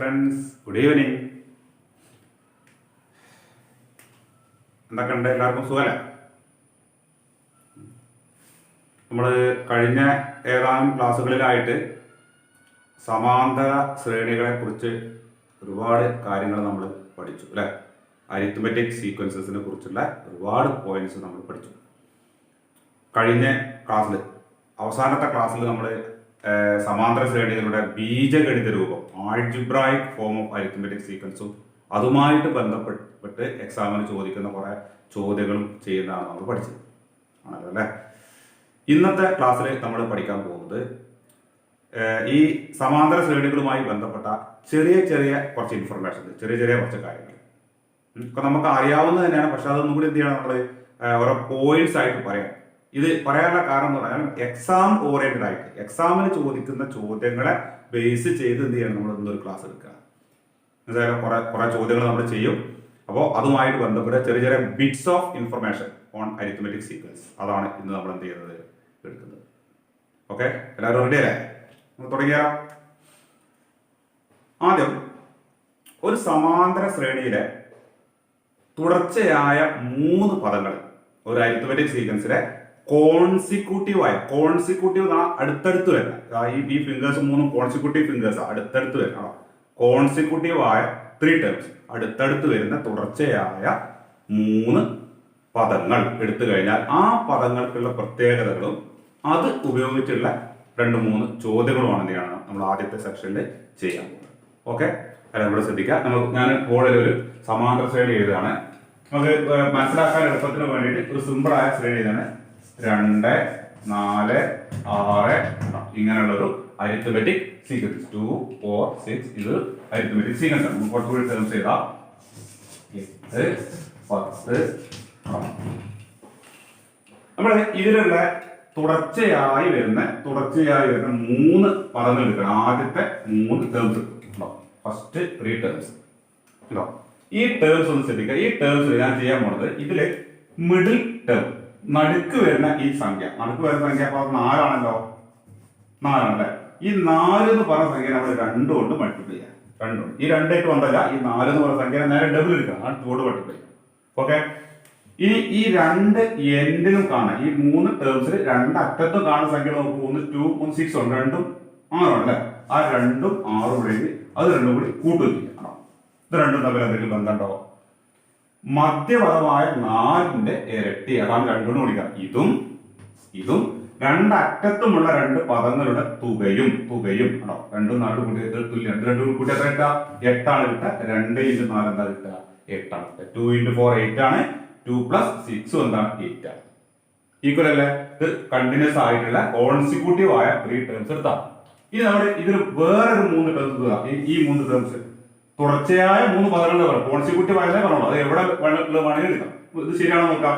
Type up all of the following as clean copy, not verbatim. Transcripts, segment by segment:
Friends, good evening. എന്തൊക്കെയുണ്ട്? എല്ലാവർക്കും സുഖമല്ലേ? നമ്മൾ കഴിഞ്ഞ ഏതാനും ക്ലാസ്സുകളിലായിട്ട് സമാന്തര ശ്രേണികളെ കുറിച്ച് ഒരുപാട് കാര്യങ്ങൾ നമ്മൾ പഠിച്ചു അല്ലേ? അരിത്മെറ്റിക് സീക്വൻസസിനെ കുറിച്ചുള്ള ഒരുപാട് പോയിന്റ്സ് നമ്മൾ പഠിച്ചു. കഴിഞ്ഞ ക്ലാസ്സിൽ, അവസാനത്തെ ക്ലാസ്സിൽ നമ്മൾ സമാന്തര ശ്രേണികളുടെ ബീജഗണിത രൂപം, ആൾജിബ്രായിക് ഫോം ഓഫ് അരിത്മെറ്റിക് സീക്വൻസും അതുമായിട്ട് ബന്ധപ്പെട്ട് എക്സാമിന് ചോദിക്കുന്ന കുറെ ചോദ്യങ്ങളും ചെയ്യുന്നതാണ് നമ്മൾ പഠിച്ചത് ആണല്ലോ അല്ലേ? ഇന്നത്തെ ക്ലാസ്സിൽ നമ്മൾ പഠിക്കാൻ പോകുന്നത് ഈ സമാന്തര ശ്രേണികളുമായി ബന്ധപ്പെട്ട ചെറിയ ചെറിയ കുറച്ച് ഇൻഫർമേഷൻ, ചെറിയ ചെറിയ കുറച്ച് കാര്യങ്ങൾ ഇപ്പൊ നമുക്ക് അറിയാവുന്നത് തന്നെയാണ്. പക്ഷെ അതൊന്നും കൂടി എന്ത് ചെയ്യണം, നമ്മൾ ഓരോ പോയിന്റ്സ് ആയിട്ട് പറയാം. ഇത് പറയാനുള്ള കാരണം എന്ന് പറഞ്ഞാൽ എക്സാം ഓറിയന്റഡ് ആയിട്ട് എക്സാമിന് ചോദിക്കുന്ന ചോദ്യങ്ങളെ ബേസ് ചെയ്ത് എന്ത് ചെയ്യണം, നമ്മൾ ഇന്നൊരു ക്ലാസ് എടുക്കുക. എന്തായാലും കുറെ ചോദ്യങ്ങൾ നമ്മൾ ചെയ്യും. അപ്പോൾ അതുമായിട്ട് ബന്ധപ്പെട്ട ചെറിയ ചെറിയ bits of information on arithmetic sequence, അതാണ് ഇന്ന് നമ്മൾ എന്ത് ചെയ്യുന്നത്, എടുക്കുന്നത്. ഓക്കെ, എല്ലാവരും റെഡി അല്ലേ? നമുക്ക് തുടങ്ങിയാലോ. ആദ്യം ഒരു സമാന്തര ശ്രേണിയിലെ തുടർച്ചയായ 3 പദങ്ങൾ ഒരു അരിത്മെറ്റിക് സീക്വൻസിലെ കോൺസിക്യൂട്ടീവ് അടുത്തടുത്ത് വരുന്ന ഈ ഫിംഗേഴ്സ് 3 കോൺസിക്യൂട്ടീവ് ഫിംഗേഴ്സ് അടുത്തടുത്ത് വരുന്ന കോൺസിക്യൂട്ടീവ് ആയ 3 ടേംസ് അടുത്തടുത്ത് വരുന്ന തുടർച്ചയായ 3 പദങ്ങൾ എടുത്തു കഴിഞ്ഞാൽ ആ പദങ്ങൾക്കുള്ള പ്രത്യേകതകളും അത് ഉപയോഗിച്ചുള്ള 2-3 ചോദ്യങ്ങളുമാണ് എന്ത് ചെയ്യണം നമ്മൾ ആദ്യത്തെ സെക്ഷനിൽ ചെയ്യാൻ പോകുന്നത്. ഓക്കെ, അല്ല ഇവിടെ ശ്രദ്ധിക്കുക. ഞാൻ ബോർഡിൽ ഒരു സമാന്തര ശ്രേണി എഴുതുകയാണ്. നമുക്ക് മനസ്സിലാക്കാൻ എളുപ്പത്തിന് വേണ്ടിയിട്ട് ഒരു സിമ്പിൾ ആയ ശ്രേണി ഇതാണ്. 2, 4, 6 ഇങ്ങനെയുള്ളൊരു അരിത്മെറ്റിക് സീക്വൻസ്. 2, 4, 6 ഇത് അരിത്മെറ്റിക് സീക്വൻസ് ആണ്. കുറച്ചുകൂടി ടേംസ് ചെയ്താൽ 8, 10. നമ്മൾ ഇതിലുള്ള തുടർച്ചയായി വരുന്ന 3 പദങ്ങൾ എടുക്കണം. ആദ്യത്തെ 3 ടേംസ് ഉണ്ടോ, ഫസ്റ്റ് 3 ടേംസ് ഉണ്ടോ. ഈ ടേംസ് ഒന്ന് ശ്രദ്ധിക്കുക. ഈ ടേംസ് ഞാൻ ചെയ്യാൻ പോണത് ഇതില് മിഡിൽ ടേം, നടുക്ക് വരുന്ന ഈ സംഖ്യ, നടുക്ക് വരുന്ന സംഖ്യ അപ്പൊ 4 ആണല്ലോ, 4 ആണല്ലേ. ഈ 4 എന്ന് പറഞ്ഞ സംഖ്യ നമ്മൾ 2 കൊണ്ട് മൾട്ടിപ്ലൈ ചെയ്യാം. 2 ഈ 2 ആയിട്ട് വന്നല്ല, ഈ 4 എന്ന് പറഞ്ഞ സംഖ്യ നേരെ ഡബിൾ എടുക്കാം, 2 കൊണ്ട് മൾട്ടിപ്ലൈ ചെയ്യാം. ഓക്കെ, ഇനി ഈ 2 എൻഡിലും കാണാം. ഈ 3 ടേംസിൽ 2 അറ്റത്തും കാണുന്ന സംഖ്യ നോക്കൂ. 1 2 1 6 ഉണ്ട്, 2 6 ആണ് അല്ലെ. ആ 2 6 കൂടി അത് 2 കൂടി കൂട്ടുവയ്ക്കുക. ഇത് 2 തമ്മിൽ എന്തെങ്കിലും ബന്ധമുണ്ടോ? മധ്യപദമായ 4ന്റെ ഇരട്ടി, അതാണ് 2 കൊണ്ട് ഗുണിക്കാം. ഇതും 2 അറ്റത്തുമുള്ള 2 പദങ്ങളുടെ തുകയും ആണോ. 2 4 കൂട്ടി തുല്യം. 2 കൂട്ടി എത്ര കിട്ടുക? 8 ആണ് കിട്ടുക. 2 × 4 എന്താ കിട്ടുക? 8 ആണ് കിട്ടുക. 2 × 4 8 ആണ്. 2 + 6 എന്താണ്? 8 ആണ്. ഈക്വൽ അല്ലേ? ഇത് കണ്ടിന്യൂസ് ആയിട്ടുള്ള കോൺസിക്യൂട്ടീവ് ആയ 3 ടേംസ് എടുത്താൽ. ഇനി നമ്മൾ ഇതിന് വേറൊരു 3 ടേംസ്, ഈ 3 ടേംസ് തുടർച്ചയായ 3 പദങ്ങളുടെ പറയാം. കോൺസിക്യൂട്ടീവ് ആയതേ പറഞ്ഞോളൂ, അത് എവിടെ വേണമെങ്കിൽ എടുക്കാം. ഇത് ശരിയാണോ നോക്കാം.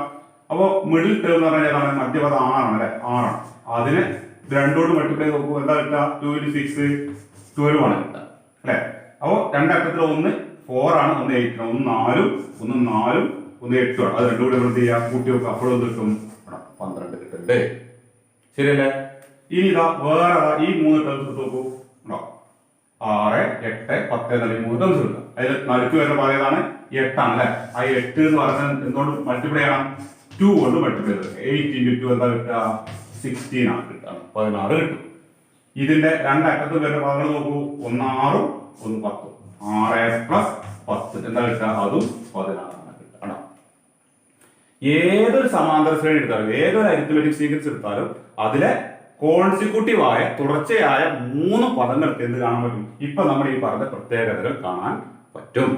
അപ്പോ മിഡിൽ ടേം എന്ന് പറഞ്ഞാൽ ഏതാണ്? മധ്യപദം 6 ആണ് അല്ലെ. 6 ആണ്. അതിന് 2 കൊണ്ട് മൾട്ടിപ്ലൈ നോക്കൂ. എന്താ കിട്ടുക? 2 × 6 12 ആണ് കിട്ടുക അല്ലെ. അപ്പോ 2 അറ്റത്തിൽ 1 4 ആണ്, 1 8 ആണ്, 1 4 1 8 ആണ്. അത് 2 കൂടി എന്ത് ചെയ്യാം? കൂട്ടി നോക്കുക. അപ്പോഴും കിട്ടും 12 കിട്ടുന്നുണ്ട്. ശരിയല്ലേ? ഇനി ഇതാ വേറെ ഈ 3 ടേംസ് എടുത്ത് നോക്കൂ. 6 8 10 എന്നുള്ള 3 ടേംസ് എടുക്കുക. അതിൽ നടുക്ക് വരുന്ന പദം ഏതാണ്? 8 ആണ് അല്ലെ. ആ 8 എന്ന് പറയുന്നത് എന്തുകൊണ്ട് മൾട്ടിപ്ലൈ ചെയ്യണം? 2 കൊണ്ട് മൾട്ടിപ്ലൈ ചെയ്തത്. 8 × 2 എന്താ കിട്ടുക? 16 ആണ് കിട്ടുക. 16 കിട്ടും. ഇതിന്റെ 2 അറ്റത്ത് വരുന്ന പദങ്ങൾ നോക്കൂ. 1 6 1 10. 6 + 10 എന്താ കിട്ടുക? അതും 16 ആണ് കിട്ടുക. ഏതൊരു സമാന്തര ശ്രേണി എടുത്താലും, ഏതൊരു അരിത്മെറ്റിക് സീക്വൻസ് എടുത്താലും അതിലെ കോൺസിക്യൂട്ടീവ് ആയ തുടർച്ചയായ 3 പദങ്ങൾക്ക് എന്ത് കാണാൻ പറ്റും? ഇപ്പൊ നമ്മൾ ഈ പറഞ്ഞ പ്രത്യേകതകൾ കാണാൻ പറ്റും.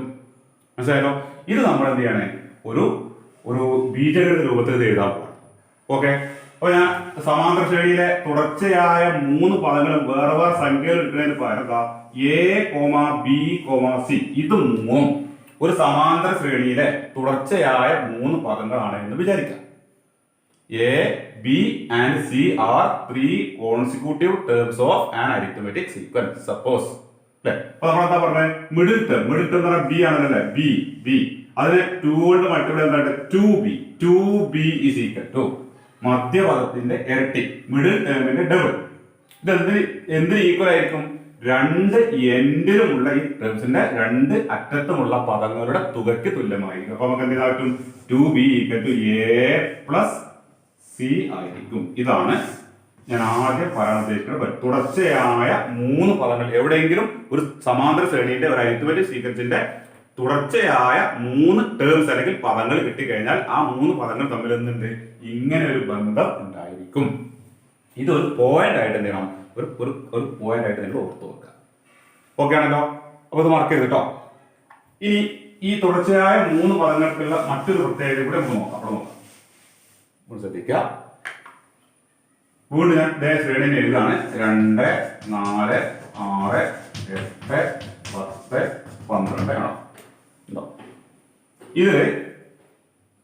മനസ്സിലായല്ലോ? ഇത് നമ്മൾ എന്ത് ചെയ്യണേ, ഒരു ബീജഗണിത രൂപത്തിൽ ഇത് എഴുതാൻ പോകണം. ഓക്കെ, അപ്പൊ ഞാൻ സമാന്തര ശ്രേണിയിലെ തുടർച്ചയായ 3 പദങ്ങൾ വേറെ വേറെ സംഖ്യകൾ എടുക്കുന്നതിന് പകരം A, B, C ഇത് 3 ഒരു സമാന്തര ശ്രേണിയിലെ തുടർച്ചയായ 3 പദങ്ങളാണ് എന്ന് വിചാരിക്കാം. A, B and C are 3 consecutive terms of an arithmetic sequence. Suppose അല്ലെ. അപ്പൊ നമ്മൾ എന്താ പറഞ്ഞത്? മിഡിൽ ടേം എന്ന് പറഞ്ഞാൽ B ആണല്ലേ. B അതിന് 2 കൊണ്ട് മൾട്ടിപ്ലൈ എന്താണ്? 2B is equal to മധ്യപദത്തിന്റെ ഇരട്ടി, മിഡിൽ ടേമിന്റെ ഡബിൾ. ഇത് എന്തിന് ഈക്വൽ ആയിരിക്കും? രണ്ട് എൻഡിലുമുള്ള ഈ ടേംസിന്റെ രണ്ട് അറ്റത്തുമുള്ള പദങ്ങളുടെ തുകയ്ക്ക് തുല്യമായിരിക്കും. അപ്പൊ നമുക്ക് എന്ത് ചെയ്യാൻ പറ്റും? 2b = a + c ആയിരിക്കും. ഇതാണ് ഞാൻ ആദ്യം പറയാൻ ഉദ്ദേശിക്കുന്നത്. തുടർച്ചയായ 3 പദങ്ങൾ എവിടെയെങ്കിലും ഒരു സമാന്തര ശ്രേണിയുടെ ഒരു അരിത്മെറ്റിക് സീക്വൻസിന്റെ തുടർച്ചയായ 3 ടേംസ് അല്ലെങ്കിൽ പദങ്ങൾ കിട്ടിക്കഴിഞ്ഞാൽ ആ 3 പദങ്ങൾ തമ്മിൽ എന്തുണ്ട്? ഇങ്ങനെ ഒരു ബന്ധം ഉണ്ടായിരിക്കും. ഇതൊരു പോയിന്റ് ആയിട്ട് എന്ത് ചെയ്യണം? ഒരു പോയിന്റ് ആയിട്ട് നിങ്ങൾ ഓർത്തു വെക്കുക. ഓക്കെ ആണല്ലോ? അപ്പൊ ഇത് മാർക്ക് ചെയ്ത് കേട്ടോ. ഇനി ഈ തുടർച്ചയായ 3 പദങ്ങൾക്കുള്ള മറ്റൊരു പ്രത്യേകത കൂടെ നമുക്ക് നോക്കാം. അവിടെ നോക്കാം, ശ്രദ്ധിക്കുക. വീണ്ടും ഞാൻ ശ്രേണി എഴുതാണ്. 2, 4, 6, 8, 10, 12 ആണോ? ഇതില്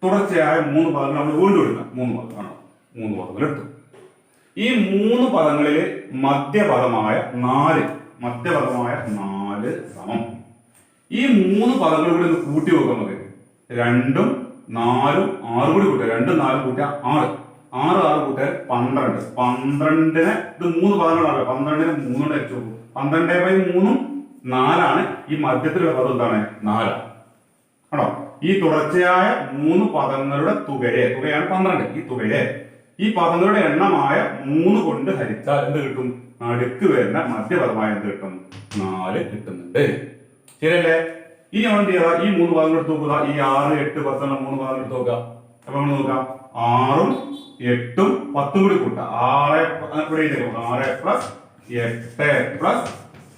തുടർച്ചയായ 3 പദങ്ങൾ നമ്മൾ വീണ്ടും എടുക്കാം. 3 പദങ്ങൾ ആണോ? 3 പദങ്ങൾ എടുത്തു. ഈ 3 പദങ്ങളിൽ മധ്യപദമായ 4 സമം ഈ 3 പദങ്ങൾ കൂടി ഒന്ന് കൂട്ടി നോക്കാം. നമുക്ക് 2, 4, 6 കൂടി കൂട്ടുക. 2, 4 കൂട്ടിയ 6, 6 കൂട്ടിയ 12. 12ന് ഇത് 3 പദങ്ങളാണ്. 12ന് 3 കൊണ്ട് വെച്ചു. 12/3 4ആണ്. ഈ മധ്യത്തിലുള്ള പദം എന്താണ്? 4 ആണോ? ഈ തുടർച്ചയായ 3 പദങ്ങളുടെ തുകയാണ് 12. ഈ പദങ്ങളുടെ എണ്ണമായ 3 കൊണ്ട് ഹരിച്ചാൽ എന്ത് കിട്ടും? നടുക്ക് വരുന്ന മധ്യപദമായ എന്ത് കിട്ടും? 4 കിട്ടുന്നുണ്ട്. ശരിയല്ലേ? ഇനി നമ്മൾ എന്ത് ചെയ്യാ? ഈ 3 പദങ്ങൾ എടുത്ത് നോക്കുക. ഈ 6, 8, 10 3 പദങ്ങൾ എടുത്ത് നോക്കുക. അപ്പൊ നമ്മൾ നോക്കാം. 6ഉം 8ഉം 10ഉം കൂടി കൂട്ടാം. 6 + 8 +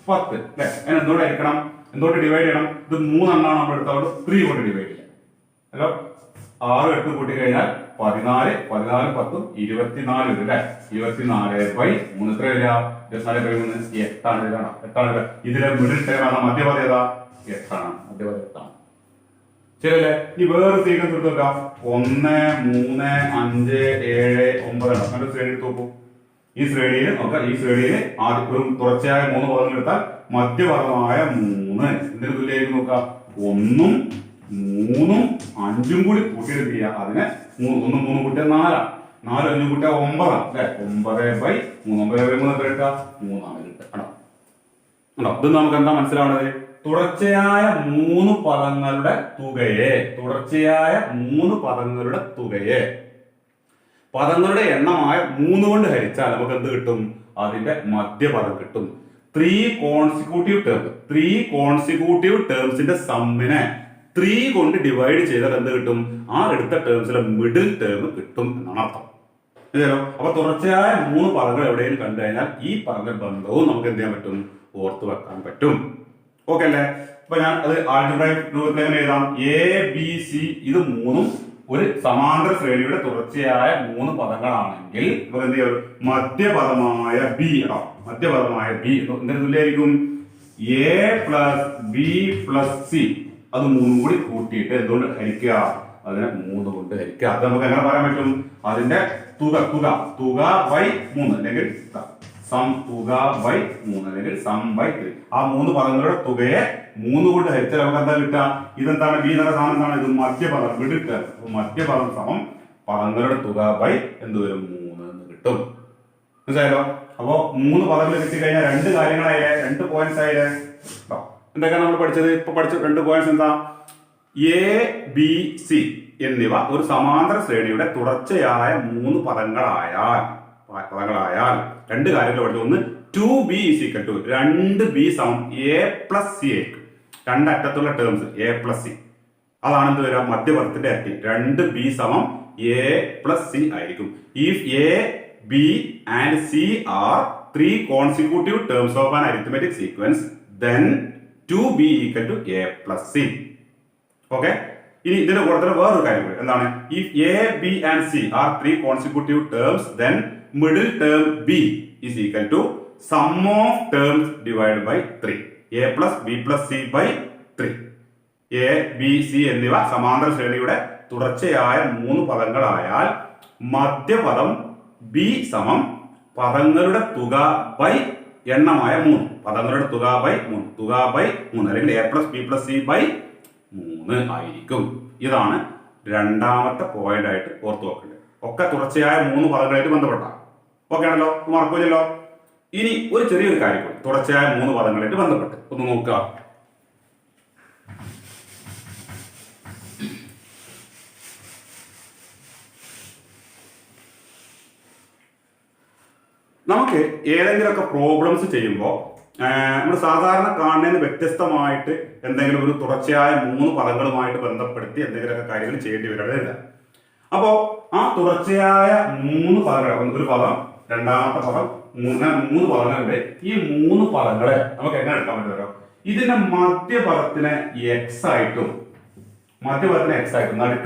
10 അല്ലെ? അതിന് എന്തുകൊണ്ട് ഹരിക്കണം? എന്തുകൊണ്ട് ഡിവൈഡ് ചെയ്യണം? ഇത് 3 എണ്ണമാണ് നമ്മൾ എടുത്തത്. 3 കൊണ്ട് ഡിവൈഡ് ചെയ്യാം. ഹലോ, 6, 8 കൂട്ടി കഴിഞ്ഞാൽ 14, 14, 10, 24 വരും അല്ലെ? 24/3 എത്ര വരിക? 24/3 8ആണ്. 8ആണ്. ഇതിലെ മിഡിൽ ടേം ആണ്. മധ്യപദം ഏതാ? 8ആണ്. മധ്യപദം 8ആണ്. ശരിയല്ലേ? ഈ വേറെ സീക്വൻസ് എടുത്ത് നോക്കാം. 1, 3, 5, 7, 9 ആണ്. അങ്ങനെ ശ്രേണി എടുത്ത് നോക്കൂ. ഈ ശ്രേണിയിൽ നോക്കാം. ഈ ശ്രേണിയിൽ ആദ്യം ഒരു തുടർച്ചയായ 3 പദങ്ങൾ എടുത്താൽ മധ്യപദമായ 3 എന്തിനു തുല്യമായിട്ട് നോക്കാം? 1ഉം 3ഉം 5ഉം കൂടി കൂട്ടിയിട്ട് ചെയ്യുക. അതിനെ 1, 3 കൂട്ടിയ 4, 4, 5 കൂട്ടിയ 9 അല്ലെ? 9/3 9/3 എത്ര കിട്ടുക? 3 ആണ് കിട്ടുക. ആണോ? ഇത് നമുക്ക് എന്താ മനസ്സിലാവുന്നത്? തുടർച്ചയായ 3 പദങ്ങളുടെ തുകയെ പദങ്ങളുടെ എണ്ണമായ 3 കൊണ്ട് ഹരിച്ചാൽ നമുക്ക് എന്ത് കിട്ടും? അതിന്റെ മധ്യപദം കിട്ടും. 3 കോൺസിക്യൂട്ടീവ് ടേംസിന്റെ സമ്മിനെ 3 കൊണ്ട് ഡിവൈഡ് ചെയ്താൽ എന്ത് കിട്ടും? ആ എടുത്ത ടേംസിലെ മിഡിൽ ടേം കിട്ടും എന്നാണ് അർത്ഥം. അപ്പൊ തുടർച്ചയായ 3 പദങ്ങൾ എവിടെയെങ്കിലും കണ്ടു കഴിഞ്ഞാൽ ഈ പറഞ്ഞ ബന്ധവും നമുക്ക് എന്ത് ചെയ്യാൻ പറ്റും? ഓർത്തു വെക്കാൻ പറ്റും. ഓക്കെ അല്ലേ? അപ്പൊ ഞാൻ അത് ആൾജിബ്രായിക് രൂപത്തിൽ എങ്ങനെ എഴുതാം? ABC ഇത് 3ഉം ഒരു സമാന്തര ശ്രേണിയുടെ തുടർച്ചയായ 3 പദങ്ങളാണെങ്കിൽ നമുക്ക് എന്ത് ചെയ്യാം? മധ്യപദമായ B എന്തിനു തുല്യമായിരിക്കും? A + B + C അത് 3 കൂടി കൂട്ടിയിട്ട് എന്തുകൊണ്ട് ഹരിക്കുക? അതിനെ 3 കൊണ്ട് ഹരിക്കുക. അത് നമുക്ക് എങ്ങനെ പറയാൻ പറ്റും? അതിന്റെ തുക /3 അല്ലെങ്കിൽ തുക/3 അല്ലെങ്കിൽ /3. ആ 3 പദങ്ങളുടെ തുകയെ 3 കൊണ്ട് ഹരിച്ചാൽ നമുക്ക് എന്താ കിട്ടുക? ഇതെന്താണ്? B എന്ന സാധനം എന്താണ്? ഇത് മധ്യപദം. മധ്യപദം സമം പദങ്ങളുടെ തുക എന്ത് വരും? 3 എന്ന് കിട്ടും. മനസ്സിലായല്ലോ? അപ്പോ 3 പദങ്ങൾ കിട്ടിക്കഴിഞ്ഞാൽ 2 കാര്യങ്ങളായില്ലേ? 2 പോയിന്റ്സ് ആയില്ലേ? എന്തൊക്കെയാണ് നമ്മൾ പഠിച്ചത്? ഇപ്പൊ പഠിച്ച 2 പോയിന്റ്സ് എന്താ? ABC എന്നിവ ഒരു സമാന്തര ശ്രേണിയുടെ തുടർച്ചയായ 3 പദങ്ങളായാൽ 2 കാര്യങ്ങൾ പഠിച്ചു. ഒന്ന് 2b = 2b = a + c ആയിരിക്കും. 2 അറ്റത്തുള്ള ടേംസ് a + c അതാണ് എന്ത് വരിക? മധ്യപദത്തിന്റെ ഇരട്ടി. 2b = a + c ആയിരിക്കും. If a, b and c are 3 consecutive terms of an arithmetic sequence, then 2b = a + c. Okay? ഇനി ഇതിന്റെ കൂട്ടത്തിൽ വേറൊരു കാര്യം കൂടി. എന്താണ്? If a, b and c are 3 consecutive terms, then middle term b is equal to sum of terms divided by 3. a plus b plus c by 3. a, b, c എന്നിവ സമാന്തര ശ്രേണിയുടെ തുടർച്ചയായ 3 പദങ്ങളായാൽ മധ്യപദം b സമം പദങ്ങളുടെ തുക ബൈ എണ്ണമായ 3. പദങ്ങളുടെ തുക by 3 അല്ലെങ്കിൽ a plus b plus c by 3 ആയിരിക്കും. ഇതാണ് രണ്ടാമത്തെ പോയിന്റ് ആയിട്ട് ഓർത്തു വെക്കേണ്ടത്. ഒക്കെ തുടർച്ചയായ 3 പദങ്ങളായിട്ട് ബന്ധപ്പെട്ട. ഓക്കെ ആണല്ലോ? മറക്കൂലല്ലോ? ഇനി ഒരു ചെറിയൊരു കാര്യം തുടർച്ചയായ 3 പദങ്ങളായിട്ട് ബന്ധപ്പെട്ട് ഒന്ന് നോക്കുക. നമുക്ക് ഏതെങ്കിലുമൊക്കെ പ്രോബ്ലംസ് ചെയ്യുമ്പോൾ നമ്മൾ സാധാരണ കാണുന്നതിന് വ്യത്യസ്തമായിട്ട് എന്തെങ്കിലും ഒരു തുടർച്ചയായ 3 പദങ്ങളുമായിട്ട് ബന്ധപ്പെടുത്തി എന്തെങ്കിലുമൊക്കെ കാര്യങ്ങൾ ചെയ്യേണ്ടി വരേണ്ടതില്ല. അപ്പോൾ ആ തുടർച്ചയായ 3 പദങ്ങൾ, ഒരു പദം, രണ്ടാമത്തെ പദം, 3 പദങ്ങളുണ്ട്. ഈ 3 പദങ്ങളെ നമുക്ക് എങ്ങനെ എടുക്കാൻ പറ്റുമല്ലോ? ഇതിന്റെ മധ്യപദത്തിനെ എക്സ് ആയിട്ടും നടുക്ക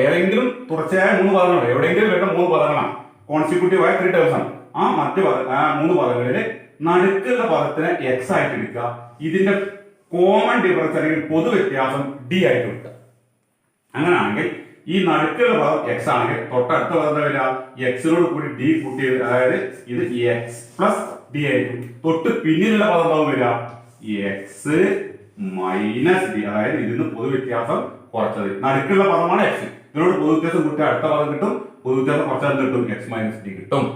ഏതെങ്കിലും തുടർച്ചയായ 3 പദങ്ങളാണ്, എവിടെയെങ്കിലും വരുന്ന 3 പദങ്ങളാണ്, കോൺസിക്യൂട്ടീവ് ആയ 3 ടേംസ് ആണ്. ആ 3 പദങ്ങളില് നടുക്കുള്ള പദത്തിനെ എക്സ് ആയിട്ട് എടുക്കുക. ഇതിന്റെ കോമൺ ഡിഫറൻസ് അല്ലെങ്കിൽ പൊതു വ്യത്യാസം ഡി ആയിട്ട് എടുക്കുക. അങ്ങനെയാണെങ്കിൽ ഈ നടുക്കുള്ള പദം എക്സ് ആണെങ്കിൽ തൊട്ടടുത്ത പദം വരിക എക്സിനോട് കൂടി ഡി കൂട്ടി, അതായത് ഇത് എക്സ് പ്ലസ് ഡി ആയിരിക്കും. തൊട്ട് പിന്നിലുള്ള പദം എന്താവും വരിക? എക്സ് മൈനസ് ഡി, അതായത് ഇതിന് പൊതു വ്യത്യാസം കുറച്ചത്. നടുക്കുള്ള പദമാണ് എക്സ്, ഇതിനോട് പൊതു വ്യത്യാസം കൂട്ടി അടുത്ത പദം കിട്ടും, പൊതു വ്യത്യാസം കുറച്ചത് കിട്ടും, എക്സ് മൈനസ് ഡി കിട്ടും.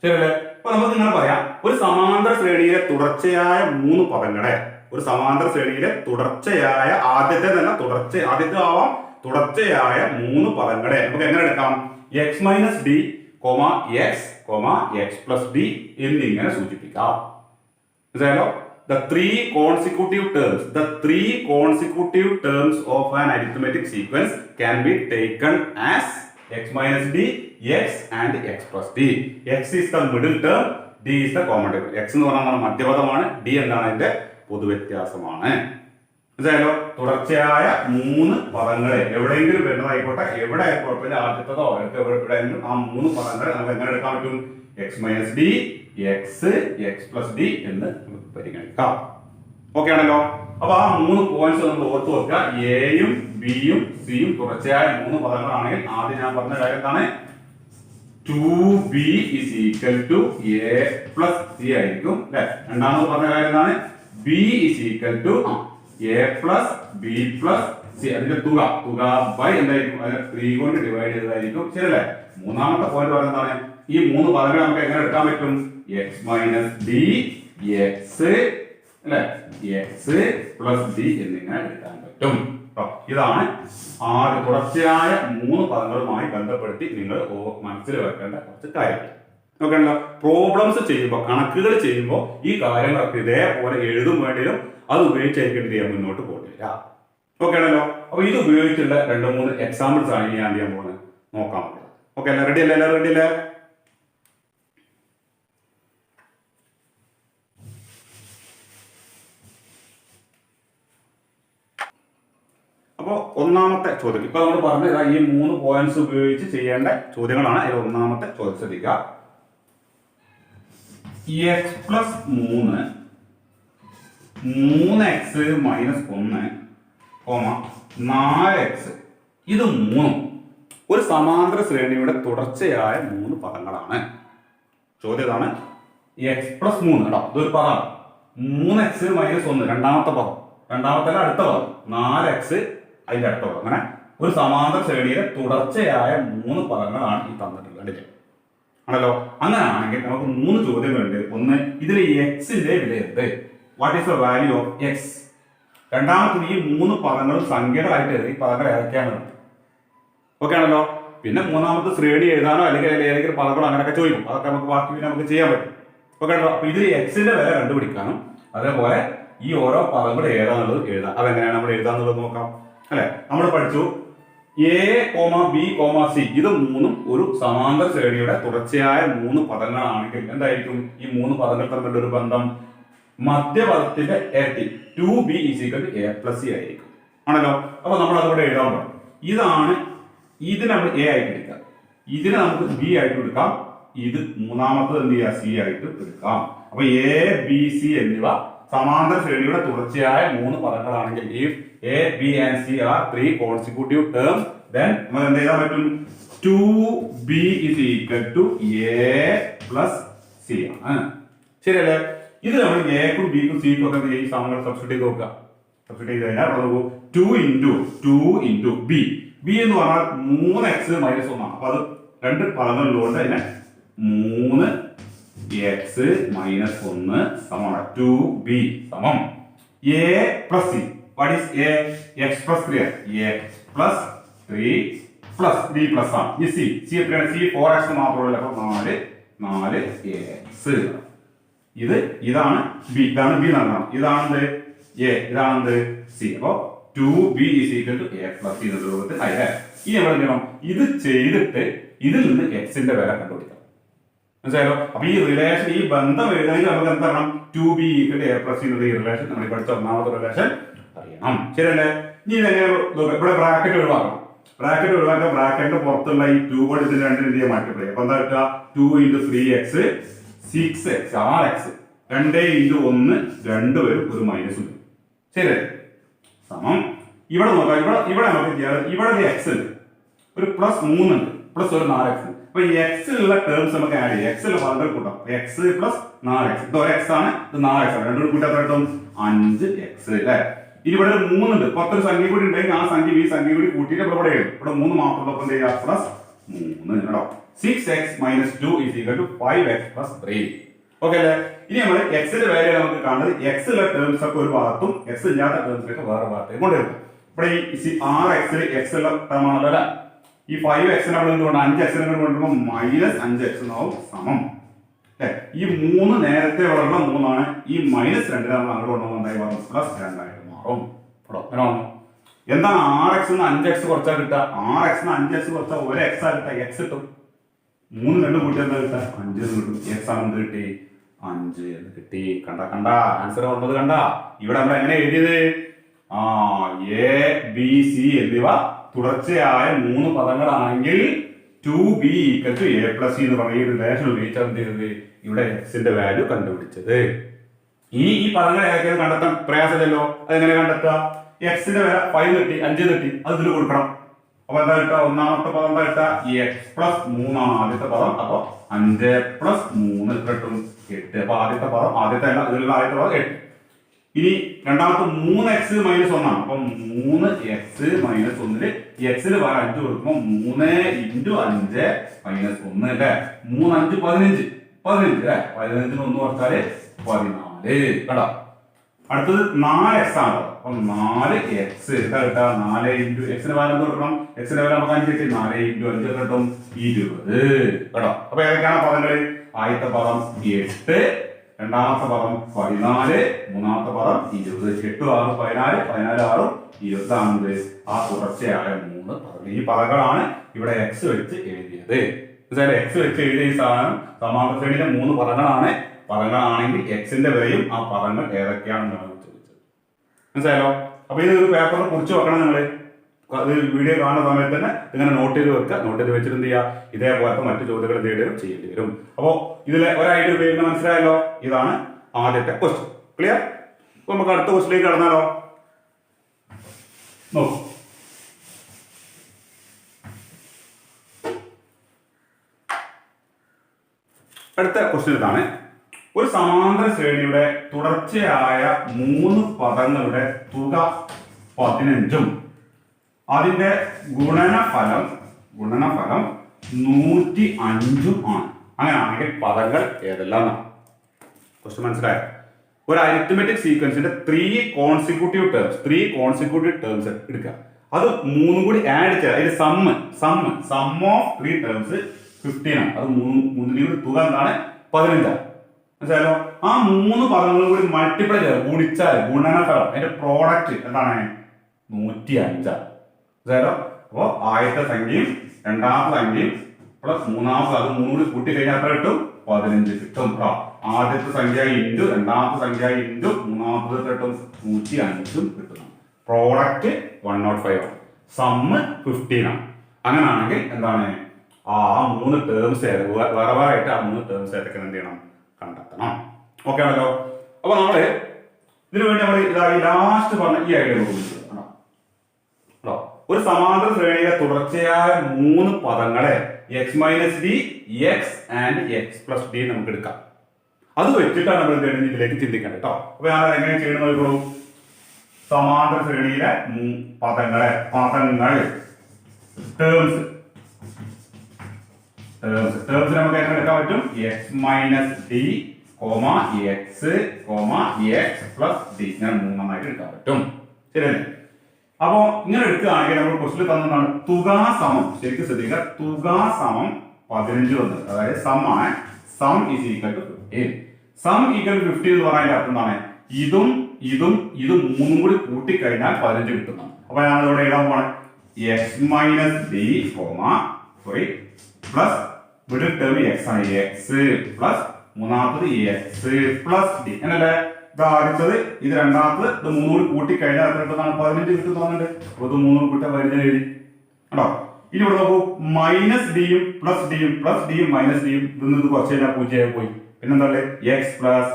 ശരിയല്ലേ? അപ്പൊ നമുക്ക് ഇങ്ങനെ പറയാം, ഒരു സമാന്തര ശ്രേണിയിലെ തുടർച്ചയായ 3 പദങ്ങളെ, ഒരു സമാന്തര ശ്രേണിയിലെ തുടർച്ചയായ ആദ്യത്തെ ആവാം തുടർച്ചയായ 3 പദങ്ങളെ നമുക്ക് എങ്ങനെ എടുക്കാം? X minus D, X plus D എന്നിങ്ങനെ സൂചിപ്പിക്കാം. മനസ്സിലായല്ലോ? The three consecutive terms of an arithmetic sequence can be taken as x minus d, x and x plus d. X is the middle term, d is the common term. X എന്ന് പറഞ്ഞാൽ മധ്യപദമാണ്, d എന്താണ് അതിന്റെ പൊതുവ്യത്യാസമാണ്. മനസ്സിലായല്ലോ? തുടർച്ചയായ 3 പദങ്ങളെ എവിടെയെങ്കിലും വരുന്നതായിക്കോട്ടെ, എവിടെ ആയിക്കോട്ടെ, ആദ്യത്തതോ എവിടെയെങ്കിലും ആ 3 പദങ്ങളെ നമുക്ക് എങ്ങനെ എടുക്കാൻ പറ്റും? X minus D, X plus D എന്ന് നമുക്ക് പരിഗണിക്കാം. ഓക്കെ ആണല്ലോ? അപ്പൊ ആ 3 പോയിന്റ്സ് നമ്മൾ ഓർത്ത് വെക്കുക. എയും ബിയും സിയും തുടർച്ചയായ 3 പദങ്ങളാണെങ്കിൽ ആദ്യം ഞാൻ പറഞ്ഞ കാര്യം എന്താണ്? 2b is equal to a plus c ആയിരിക്കും അല്ലെ? രണ്ടാമത് പറഞ്ഞ കാര്യം എന്താണ്? b is equal to a plus b plus c. അതിന്റെ തുക ബൈ എന്തായിരിക്കും? 3 കൊണ്ട് ഡിവൈഡ് ചെയ്തതായിരിക്കും. ശരിയല്ലേ? മൂന്നാമത്തെ പോയിന്റ് പറയുന്നത് എന്താണ്? ഈ 3 പദങ്ങൾ നമുക്ക് എങ്ങനെ എടുക്കാൻ പറ്റും? എക്സ് മൈനസ് ഡി, എക്സ് അല്ലെ, എക്സ് പ്ലസ് ഡി എന്നിങ്ങനെ എടുക്കാൻ പറ്റും. ഇതാണ് 6 തുടർച്ചയായ 3 പദങ്ങളുമായി ബന്ധപ്പെടുത്തി നിങ്ങൾ മനസ്സിൽ വെക്കേണ്ട കുറച്ച് കാര്യങ്ങൾ. നോക്കണല്ലോ, പ്രോബ്ലംസ് ചെയ്യുമ്പോൾ, കണക്കുകൾ ചെയ്യുമ്പോൾ ഈ കാര്യങ്ങളൊക്കെ ഇതേപോലെ എഴുതും വേണ്ടിയും അത് ഉപയോഗിച്ചായിരിക്കും മുന്നോട്ട് പോകില്ല. ഓക്കെ ആണല്ലോ? അപ്പൊ ഇത് ഉപയോഗിച്ചുള്ള 2-3 എക്സാമ്പിൾസ് ആണ് ഞാൻ ചെയ്യാൻ പോകുന്നത്. നോക്കാം. ഓക്കെ അല്ലേ? റെഡി അല്ലേ? എല്ലാവരും റെഡി അല്ലേ? അപ്പോൾ ഒന്നാമത്തെ ചോദ്യം ഇപ്പൊ നമ്മൾ പറഞ്ഞത് ഈ 3 പോയിന്റ്സ് ഉപയോഗിച്ച് ചെയ്യേണ്ട ചോദ്യങ്ങളാണ്. അതിൽ ഒന്നാമത്തെ ചോദ്യം ശ്രദ്ധിക്കുക. X plus 3x minus 1, 4x ഇത് 3 ഒരു സമാന്തര ശ്രേണിയുടെ തുടർച്ചയായ 3 പദങ്ങളാണ്. ചോദ്യം ഇതാണ്. എക്സ് പ്ലസ് 3 കേട്ടോ, ഇതൊരു പദമാണ്. 3x മൈനസ് 1 രണ്ടാമത്തെ പദം, രണ്ടാമത്തെ അടുത്ത പദം, 4x അതിന്റെ അടുത്ത പദം. അങ്ങനെ ഒരു സമാന്തര ശ്രേണിയിലെ തുടർച്ചയായ 3 പദങ്ങളാണ് ഈ തന്നിട്ടുള്ളത് ആണല്ലോ. അങ്ങനെ ആണെങ്കിൽ നമുക്ക് 3 ചോദ്യങ്ങളുണ്ട്. ഒന്ന്, ഇതിൽ എക്സിന്റെ വില എന്ത്? What is the value of X? രണ്ടാമത്തത് ഈ 3 പദങ്ങളും സംഖ്യകളായിട്ട് എഴുതി പദങ്ങൾ ഏതൊക്കെയാണ്. ഓക്കെ ആണല്ലോ? പിന്നെ മൂന്നാമത്തെ ശ്രേണി എഴുതാനോ അല്ലെങ്കിൽ ഏതെങ്കിലും പദങ്ങളോ അങ്ങനെയൊക്കെ ചോദിക്കും. അതൊക്കെ നമുക്ക് ബാക്കി നമുക്ക് ചെയ്യാൻ പറ്റും. ഓക്കെ ആണല്ലോ? അപ്പൊ ഇതിൽ എക്സിന്റെ വില കണ്ടുപിടിക്കാനും അതേപോലെ ഈ ഓരോ പദങ്ങൾ ഏതാന്നുള്ളത് എഴുതാം. അതെങ്ങനെയാണ് നമ്മൾ എഴുതാന്നുള്ളത് നോക്കാം അല്ലെ? നമ്മൾ പഠിച്ചു A comma B comma C ഇത് 3ഉം ഒരു സമാന്തര ശ്രേണിയുടെ തുടർച്ചയായ 3 പദങ്ങളാണെങ്കിൽ എന്തായിരിക്കും ഈ 3 പദങ്ങൾ തമ്മിലുള്ള ഒരു ബന്ധം? മധ്യപദത്തിന്റെ ഇരട്ടി 2b = a + c ആയിരിക്കും ആണല്ലോ. അപ്പൊ നമ്മൾ അതുകൂടെ എഴുതാൻ പാടും. ഇതാണ്, ഇതിനെ നമ്മൾ എ ആയിട്ട് എടുക്കാം, ഇതിനെ നമുക്ക് ബി ആയിട്ട് എടുക്കാം, ഇത് മൂന്നാമത്തത് എന്ത് ചെയ്യുക? സി ആയിട്ട് എടുക്കാം. അപ്പൊ എ ബി സി എന്നിവ സമാന്തര ശ്രേണിയുടെ തുടർച്ചയായ 3 പദങ്ങളാണെങ്കിൽ if a b and c are 3 consecutive terms then നമുക്ക് എന്ത് ചെയ്യാൻ പറ്റും? 2b = a + c ആണ്. ശരിയല്ലേ? ഇത് നമ്മൾ എക്കും ബിക്കും സിക്കും ഒക്കെ ഈ സമങ്ങൾ സബ്സ്റ്റിറ്റ്യൂട്ട് ചെയ്ത് നോക്കുക. സബ്സ്റ്റിറ്റ്യൂട്ട് ചെയ്ത് കഴിഞ്ഞാൽ 2 into b. b എന്ന് പറഞ്ഞാൽ 3x - 1 ആണ്. അപ്പൊ അത് 2 പദങ്ങളിലുണ്ട്. അതിനെ 3 എക്സ് മൈനസ് 1 സമമാണ് 2b സമം A plus C. What is A? X plus 3 X plus 3 plus B plus ആണ്. ഈ സി സി എത്രയാണ്? സി 4x മാത്രമല്ല. അപ്പൊ 4x. ഇതാണ് ബി, ഇതാണ് ബി നൽകണം. ഇതാണെന്ത്? എ, ഇതാണെന്ത്? സി. അപ്പൊ 2b is equal to a plus c എന്നുള്ള രൂപത്തിൽ ആയില്ലേ? ഇനി നമ്മൾ എന്ത് ചെയ്യണം? ഇത് ചെയ്തിട്ട് ഇതിൽ നിന്ന് എക്സിന്റെ വില കണ്ടുപിടിക്കണം. മനസ്സിലായോ? അപ്പൊ ഈ റിലേഷൻ, ഈ ബന്ധം എഴുതണമെങ്കിൽ നമുക്ക് എന്ത് പറയണം? 2b equal to a plus c എന്നുള്ള ഈ റിലേഷൻ, നമ്മൾ പഠിച്ച ഒന്നാമത്തെ റിലേഷൻ അറിയണം. ശരിയല്ലേ? ഇനി ഇതെങ്ങനെ ഇവിടെ ബ്രാക്കറ്റ് ഒഴിവാക്കണം. ബ്രാക്കറ്റ് ഒഴിവാക്കാൻ ബ്രാക്കറ്റിന്റെ പുറത്തുള്ള ഈ 2 കൊണ്ട് ഇതിന് രണ്ടിനും എന്ത് ചെയ്യാൻ മൾട്ടിപ്ലൈ. അപ്പൊ എന്താ കിട്ടുക? 2 into 3x 6x 6x 2 into 1 2 വരും, ഒരു മൈനസ് ഉണ്ട്. ശരി സമം ഇവിടെ നോക്കാം. ഇവിടെ നമുക്ക് ചെയ്യാറ്, ഇവിടെ ഒരു എക്സ് ഉണ്ട്, ഒരു പ്ലസ് 3 ഉണ്ട്, പ്ലസ് ഒരു 4x. അപ്പൊ ഈ എക്സിലുള്ള ടേംസ് നമുക്ക് ആഡ് ചെയ്യാം. എക്സിലുള്ള പദങ്ങൾ കൂട്ടാം. എക്സ് പ്ലസ് 4x, ഇത് ഒരു എക്സ് ആണ്, ഇത് 4x ആണ്. രണ്ടും കൂട്ടാൻ കിട്ടും 5x അല്ലേ? ഇനി ഇവിടെ ഒരു 3 ഉണ്ട്, പുറത്തൊരു സംഖ്യ കൂടി ഉണ്ടെങ്കിൽ ആ സംഖ്യ ഈ സംഖ്യ കൂടി കൂട്ടിയിട്ട് ഇവിടെ എഴുതും. ഇവിടെ 3 മാത്രമുള്ളപ്പോൾ എന്ത് ചെയ്യുക? പ്ലസ് 3 കേട്ടോ. 6x minus 2 is equal to 5x plus 3. Okay അല്ലേ? ഇനി നമ്മൾ എക്സിന്റെ വാല്യൂ നമുക്ക് കാണുന്നത് എക്സ് ഉള്ള ടേംസ് ഒക്കെ ഒരു ഭാഗത്തും എക്സ് ഇല്ലാത്ത ടേംസിലൊക്കെ വേറെ ഭാഗത്തേക്ക് കൊണ്ടുവരും. ഇവിടെ ഈ 6x എക്സ് ഉള്ള ടേം ആണല്ലോ അല്ലെ? ഈ 5x നമ്മൾ എന്തുകൊണ്ട് 5x കൊണ്ടുവരുമ്പോൾ മൈനസ് 5x എന്നാവും സമം അല്ലെ? ഈ 3 നേരത്തെ വളർന്ന 3 ആണ്, ഈ മൈനസ് 2 നമ്മൾ അങ്ങോട്ട് കൊണ്ടുപോകുമ്പോൾ എന്തായി മാറും? പ്ലസ് 2 ആയിട്ട് മാറും. എന്താണ് 6x 5x കുറച്ചാൽ കിട്ടുക? 6x 5x കുറച്ചാൽ ഒരു എക്സ് ആ കിട്ടുക, എക്സ് കിട്ടും. 3 2 കൂട്ടിയാൽ എന്താ കിട്ടുക? 5 കിട്ടും. എക്സ് ആണ് എന്ത് കിട്ടി? 5 എന്ന് കിട്ടി. കണ്ട ആൻസർ വന്നത് കണ്ട. ഇവിടെ നമ്മൾ എങ്ങനെ എഴുതിയത്? എ ബി സി എന്നിവ തുടർച്ചയായ 3 പദങ്ങളാണെങ്കിൽ 2b equal to a plus c എന്ന് പറഞ്ഞ ഈ റിലേഷൻ ഉപയോഗിച്ചാൽ എന്ത് ചെയ്തത്? ഇവിടെ എക്സിന്റെ വാല്യൂ കണ്ടുപിടിച്ചത്. ഈ പദങ്ങൾ ഏതൊക്കെയാണ് കണ്ടെത്താൻ പ്രയാസമില്ലല്ലോ. അതെങ്ങനെ കണ്ടെത്തുക? എക്സിന്റെ വില 5 കിട്ടി, 5 കിട്ടി, അത് ഇതിൽ കൊടുക്കണം. അപ്പൊ എന്താ കിട്ടുക? ഒന്നാമത്തെ പദം എന്താ കിട്ടുക? എക്സ് പ്ലസ് 3 ആണ് ആദ്യത്തെ പദം. അപ്പൊ 5 പ്ലസ് 3 കിട്ടും 8. അപ്പൊ ആദ്യത്തെ പദം, ആദ്യത്തെ അല്ല, ഇതിലുള്ള ആദ്യത്തെ പദം 8. ഇനി രണ്ടാമത്തെ 3x മൈനസ് 1 ആണ്. അപ്പൊ 3x മൈനസ് 1 എക്സിന് വേറെ 5 കൊടുക്കുമ്പോൾ 3 into 5 മൈനസ് 1 അല്ലേ? 3 5 15 അല്ലേ? 15 1 കുറച്ചാല് 14 കേട്ടോ. അടുത്തത് 4x ആണ്. അപ്പൊ 4x എന്താ കിട്ടുക? 4 into എക്സിന് വേറെ എന്ത് കൊടുക്കണം? എക്സിന് വേറെ നമുക്ക് 5 കിട്ടി. 4 into 5 കിട്ടും 20 കേട്ടോ. അപ്പൊ ഏതൊക്കെയാണ് പദങ്ങൾ? ആദ്യത്തെ പദം 8, രണ്ടാമത്തെ പദം 14, മൂന്നാമത്തെ പദം 20. 8 6 14, 14 6 20 ആണത് ആ തുടർച്ചയായ 3 പദങ്ങൾ. ഈ പദങ്ങളാണ് ഇവിടെ എക്സ് വെച്ച് എഴുതിയത്. എക്സ് വെച്ച് എഴുതിയ ഈ സാധനം സമാന്തര ശ്രേണിയിലെ 3 പദങ്ങളാണെങ്കിൽ എക്സിന്റെ വിലയും ആ പദങ്ങൾ ഏതൊക്കെയാണെന്നാണ് ചോദിച്ചത്. മനസ്സിലായല്ലോ? അപ്പൊ ഇത് ഒരു പേപ്പറിൽ കുറിച്ച് വെക്കണം നിങ്ങള്. അത് വീഡിയോ കാണുന്ന സമയത്ത് തന്നെ ഇങ്ങനെ നോട്ട് ചെയ്ത് വെക്കുക. നോട്ട് ചെയ്ത് വെച്ചിട്ട് എന്ത് ചെയ്യുക? ഇതേപോലത്തെ മറ്റു ചോദ്യങ്ങൾ എന്ത് ചെയ്യേണ്ടി വരും. അപ്പോ ഇതിലെ ഒരു ഐഡിയ ഉപയോഗിക്കുന്ന മനസ്സിലായല്ലോ? ഇതാണ് ആദ്യത്തെ ക്വസ്റ്റ്യൻ. ക്ലിയർ? അപ്പൊ നമുക്ക് അടുത്ത ക്വസ്റ്റ്യനിലേക്ക് കടന്നാലോ? നോക്കൂ. അടുത്ത ക്വസ്റ്റ്യൻ ഇതാണ്. ഒരു സമാന്തര ശ്രേണിയുടെ തുടർച്ചയായ 3 പദങ്ങളുടെ തുക 15ഉം അതിന്റെ ഗുണനഫലം 105ഉം ആണ്. അങ്ങനെയാണെങ്കിൽ പദങ്ങൾ ഏതെല്ലാം? ക്വസ്റ്റ്യൻ മനസ്സിലായോ? ഒരു അരിത്മെറ്റിക് സീക്വൻസിന്റെ 3 കോൺസിക്യൂട്ടീവ് ടേംസ് എടുക്കുക. അത് 3 കൂടി ആഡ് ചെയ്യുക. അതിന്റെ സം ഓഫ് 3 ടേംസ് 15 ആണ്. അത് 3 തുക എന്താണ്? 15. മനസ്സിലായല്ലോ? ആ 3 പദങ്ങളും കൂടി മൾട്ടിപ്ലൈ ചെയ്യുക, ഗുണിച്ചാൽ ഗുണനഫലം അതിന്റെ പ്രോഡക്റ്റ് എന്താണ്? 105. മനസ്സിലായല്ലോ? അപ്പോ ആദ്യത്തെ സംഖ്യയും രണ്ടാമത്തെ സംഖ്യയും പ്ലസ് മൂന്നാമത്തെ, അത് 3 കൂടി കൂട്ടി കഴിഞ്ഞാൽ എത്ര കിട്ടും? 15 കിട്ടും. ആദ്യത്തെ സംഖ്യ ഇൻറ്റു രണ്ടാമത്തെ സംഖ്യ ഇൻറ്റു മൂന്നാമത്തെ കിട്ടും 105 കിട്ടുന്നു. പ്രോഡക്റ്റ് 105 ആണ്. സമ്മ് 15 ആണ്. അങ്ങനെയാണെങ്കിൽ എന്താണ്? ആ 3 ടേംസ് വേറെ ആയിട്ട് ആ 3 ടേംസ് ഏതൊക്കെ എന്ത് ചെയ്യണം? കണ്ടെത്തണം. ഓക്കെ ആണല്ലോ? അപ്പൊ നമ്മള് ഇതിനു വേണ്ടി നമ്മൾ ഇതായി ലാസ്റ്റ് പറഞ്ഞ ഈ ഐഡിയ ഉപയോഗിച്ചത് ഒരു സമാന്തര ശ്രേണിയിലെ തുടർച്ചയായ 3 പദങ്ങളെ X minus D, X and X plus D നമുക്ക് എടുക്കാം. അത് വെച്ചിട്ടാണ് നമ്മൾ ഇതിലേക്ക് ചിന്തിക്കേണ്ടത് കേട്ടോ. അപ്പൊ ഞാൻ എങ്ങനെ ചെയ്യണം നോക്കൂ. സമാന്തര ശ്രേണിയിലെ പദങ്ങൾ ടേംസ് ടേംസ് നമുക്ക് എങ്ങനെ എടുക്കാൻ പറ്റും? X minus D comma X comma X plus D, ഇങ്ങനെ മൂന്നെണ്ണമായിട്ട് എടുക്കാൻ പറ്റും. ശരിയല്ലേ? അപ്പോ ഇങ്ങനെ എടുക്കുകയാണെങ്കിൽ നമ്മൾ ക്വസ്റ്റിൽ തന്നതാണ് തുക സമം, ശരിക്കും ശ്രദ്ധിക്കുക, തുക സമം 15 വന്നത്. അതായത് സം ആണ്, sum is equal to 15. Sum equal to 15 എന്ന് പറയുന്നതിന്റെ അർത്ഥം എന്താണ്? ഇതും മൂന്നും കൂടി കൂട്ടിക്കഴിഞ്ഞാൽ 15 കിട്ടുന്നതാണ്. അപ്പൊ ഞാൻ ഇവിടെ എഴുതാൻ പോണേ X minus D comma plus middle term X ആണ്, എക്സ് പ്ലസ് മൂന്നാമത്തത് എക്സ് പ്ലസ് ഡി. അങ്ങനല്ലേ? ഇത് ആദ്യത്തത്, ഇത് രണ്ടാമത്തത്, ഇത് മൂന്നും കൂടി കൂട്ടിക്കഴിഞ്ഞാൽ എത്ര കിട്ടുന്നതാണ്? 15 കിട്ടുന്നതാണ്. അപ്പൊ ഇത് മൂന്നും കൂട്ടി 15 എഴുതി കേട്ടോ. ഇനി ഇവിടെ നോക്കൂ, മൈനസ് ഡിയും പ്ലസ് ഡിയും മൈനസ് ഡിയും ഇത് കുറച്ച് കഴിഞ്ഞാൽ 0 പോയി. പിന്നെന്താ? എക്സ് പ്ലസ്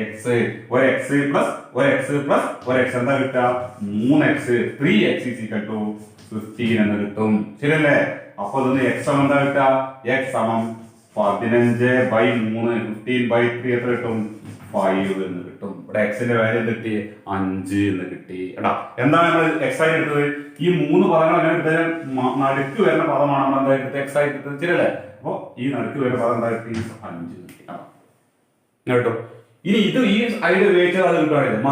എക്സ്, ഒരു എക്സ് പ്ലസ് ഒരു എക്സ് എന്താ കിട്ടുക? 3x, 3x is equal to 15 എന്ന് കിട്ടും. ശരിയല്ലേ? അപ്പൊ ഇതൊന്ന് എക്സ് സമം എന്താ കിട്ടുക? എക്സ് സമം 15/3, 15/3 എത്ര കിട്ടും? 5 എന്ന് കിട്ടും. ഇവിടെ എക്സിന്റെ വാല്യൂ എന്ത് കിട്ടി? 5 എന്ന് കിട്ടി. കേട്ടോ, എന്താണ് നമ്മൾ എക്സ് ആയി എടുത്തത്? ഈ 3 പദങ്ങൾ അങ്ങനെ എടുത്താൽ നടുക്ക് വരുന്ന പദമാണ് നമ്മൾ എന്താ എടുത്തത്? എക്സ് ആയി എടുത്തത്. ശരിയല്ലേ? അപ്പൊ ഈ നടുക്ക് വരുന്ന പദം എന്താ കിട്ടി? 5 കിട്ടി. കേട്ടോ, ഇനി ഇത് ഈ ഐഡിയ ഉപയോഗിച്ചാൽ അത് കിട്ടുകയാണെങ്കിൽ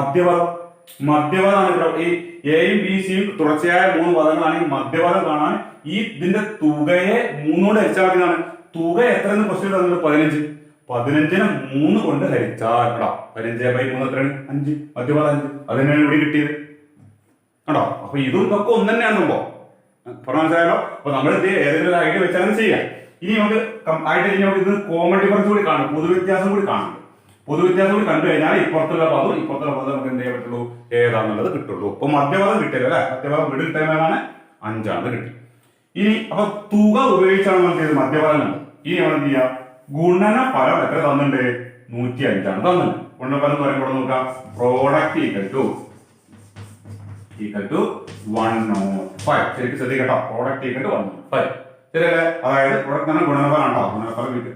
മധ്യപദമാണ് കേട്ടോ. ഈ എയും ബി സിയും തുടർച്ചയായ 3 പദങ്ങളാണെങ്കിൽ മധ്യപദം കാണാൻ ഈ ഇതിന്റെ തുകയെ 3 കൊണ്ട് ഹരിച്ചാൽ മതിയാണ്. തുക എത്ര ക്വസ്റ്റ്യൻ തന്നത്? 15. 15നെ 3 കൊണ്ട് ഹരിച്ചാൽ കേട്ടോ 15/3 എത്രയാണ്? 5. മധ്യപദം 5. അത് തന്നെയാണ് ഇവിടെ കിട്ടിയത് കേട്ടോ. അപ്പൊ ഇതും ഇതൊക്കെ ഒന്ന് തന്നെയാണ് സംഭവം. പറഞ്ഞ മനസ്സിലായല്ലോ? അപ്പൊ നമ്മൾ ഇത് ഏതെങ്കിലും ഒരു ഐഡിയ വെച്ചാൽ ചെയ്യാം. ഇനി നമുക്ക് ഇത് കോമൺ ഡിഫറൻസ് കൂടി കാണും, പൊതുവ്യത്യാസം കൂടി കാണും. പൊതുവ്യത്യാസം കൂടി കണ്ടു കഴിഞ്ഞാൽ ഇപ്പുറത്തുള്ള പദം നമുക്ക് എന്ത് ചെയ്യാൻ പറ്റുള്ളൂ? ഏതാന്നുള്ളത് കിട്ടുള്ളൂ. ഇപ്പൊ മധ്യപദം കിട്ടില്ല അല്ലെ? മധ്യപദം മിഡിൽ ടൈം ഏതാണ്? 5 കിട്ടി. ഇനി അപ്പൊ തുക ഉപയോഗിച്ചാണ് നമുക്ക് ഇത് മധ്യപദം കണ്ടത്. ഇനി നമ്മൾ എന്ത് ചെയ്യാം? ഗുണന ഫലം എത്ര തന്നിട്ടുണ്ട്? 105 തന്നത്. ഗുണനഫലം എന്ന് പറയുമ്പോൾ നോക്കാം, പ്രോഡക്റ്റ് ഈക്വൽ ടു 105. ശരിക്കും ശ്രദ്ധിക്കട്ടോ, പ്രോഡക്റ്റ് ഈക്വൽ ടു 105. ശരിയല്ലേ? അതായത് പ്രോഡക്റ്റ് തന്നെ ഗുണനഫലം ഉണ്ടോ? ഗുണനഫലം കിട്ടും.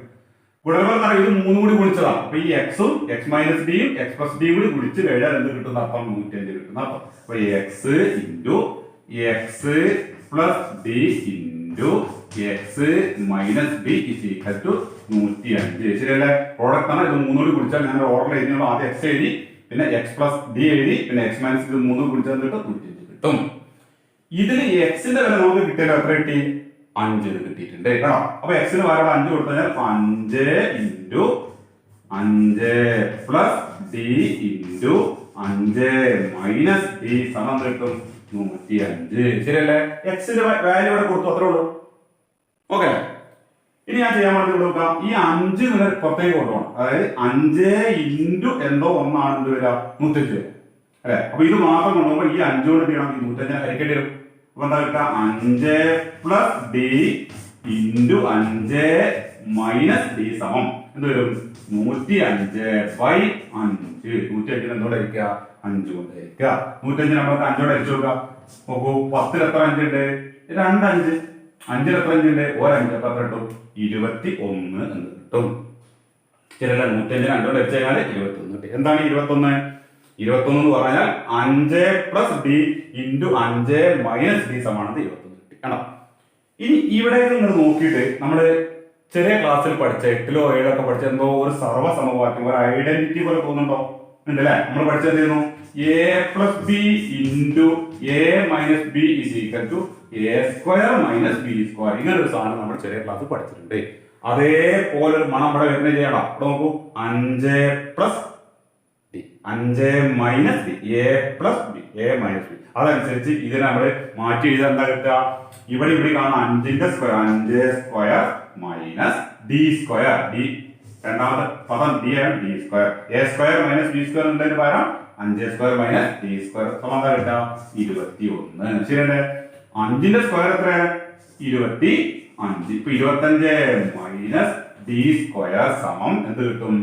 ഗുണനഫലം എന്ന് പറയുന്നത് ഇത് 3 കൂടി ഗുണിച്ചതാണ്. അപ്പൊ ഈ എക്സും എക്സ് മൈനസ് ഡിയും എക്സ് പ്ലസ് ഡിയും കൂടി ഗുണിച്ച് കഴിഞ്ഞാൽ എന്ത് കിട്ടുന്ന അർത്ഥം? 105 കിട്ടുന്ന അർത്ഥം. അപ്പൊ x into x plus D into x minus d is equal to 105. ശരിയല്ലേ? പ്രോഡക്റ്റ് ആണ്. ഇത് 3 കൂടി ഗുണിച്ചാൽ ഞാൻ ഓർഡർ എഴുതിയുള്ള ആദ്യം എക്സ് എഴുതി, പിന്നെ എക്സ് പ്ലസ് ഡി എഴുതി, പിന്നെ എക്സ് മൈനസ് ഇത് 3 ഗുണിച്ചാൽ കിട്ടും 105 കിട്ടും. ഇതിൽ എക്സിന്റെ വില നമുക്ക് കിട്ടിയാലോ? എത്ര കിട്ടി? 5 കിട്ടിയിട്ടുണ്ട് കേട്ടോ. അപ്പൊ എക്സിന് പകരം 5 കൊടുത്തു കഴിഞ്ഞാൽ 5 into 5 plus D into 5 minus D സമം കിട്ടും 105. ശരിയല്ലേ? എക്സിന്റെ വാല്യൂ ഇവിടെ കൊടുത്തു, അത്രേ ഉള്ളൂ. ഓക്കെ. ഇനി ഞാൻ ചെയ്യാൻ വേണ്ടി കൊടുക്കാം, ഈ 5 നിങ്ങൾ പുറത്തേക്ക് കൊണ്ടുപോകണം. അതായത് 5 ഇൻറ്റു എന്തോ ഒന്നാണ് എന്ത് വരിക? 105 വരിക അല്ലെ? അപ്പൊ ഇത് മാത്രം കൊണ്ടുപോകുമ്പോൾ ഈ 5 കൊണ്ട് ചെയ്യണം, ഈ 105 ഹരിക്കേണ്ടി വരും. അപ്പൊ എന്താ കിട്ടുക? 5 plus D into 5 minus D സമം എന്ത് വരും? 105/5. 105 എന്തോടെ ഹരിക്കുക? 5 കൊണ്ട് ഹരിക്കുക. 105 നമുക്ക് 5 കൊണ്ട് ഹരിച്ചു നോക്കാം. നോക്കൂ, 10 എത്ര 5 ഉണ്ട്? 2 5. 5 എത്ര 5 ഉണ്ട്? 1 5. അപ്പൊ എത്ര കിട്ടും? 21 എന്ന് കിട്ടും. ശരിയല്ല? 105 2 കൊണ്ട് ഹരിച്ചു കഴിഞ്ഞാൽ 21 കിട്ടി. എന്താണ് 21? 21 എന്ന് പറഞ്ഞാൽ 5 plus D into 5 minus D സമാണത് 21 കിട്ടി. കണ്ടോ? ഇനി ഇവിടെ നിങ്ങൾ നോക്കിയിട്ട് നമ്മള് ചെറിയ ക്ലാസ്സിൽ പഠിച്ച 8ലോ 7ലോ ഒക്കെ പഠിച്ച എന്തോ ഒരു സർവ്വസമവാക്യം, ഒരു ഐഡന്റിറ്റി പോലെ തോന്നുന്നുണ്ടോ? ഉണ്ടല്ലേ? നമ്മൾ പഠിച്ചത് ചെയ്യുന്നു, a plus b into a minus b is equal to a square minus B square. ഇങ്ങനെ ഒരു സാധനം നമ്മൾ ചെറിയ ക്ലാസ്സിൽ പഠിച്ചിട്ടുണ്ട്. അതേപോലെ ഒരു മണം ഇവിടെ വരുന്നത് ചെയ്യണം. ഇവിടെ നോക്കൂ, 5 plus 5 minus B, A plus B, A minus B. അതനുസരിച്ച് ഇതിനെ നമ്മൾ മാറ്റി എഴുതാൻ എന്താ കിട്ടുക? ഇവിടെ കാണുന്ന 5ന്റെ square, 5 square minus D square. D രണ്ടാമത്തെ പദം ഡി ആണ്, D square. A square minus B square എന്നതിന് പകരം 5 സ്ക്വയർ മൈനസ് ഡി സ്ക്വയർ സമം എന്താ കിട്ടുക? 21. ശരിയല്ലേ? 5ന്റെ സ്ക്വയർ എത്രയാണ്? 25. ഇപ്പൊ 25 മൈനസ് ഡി സ്ക്വയർ സമം എന്ത് കിട്ടും?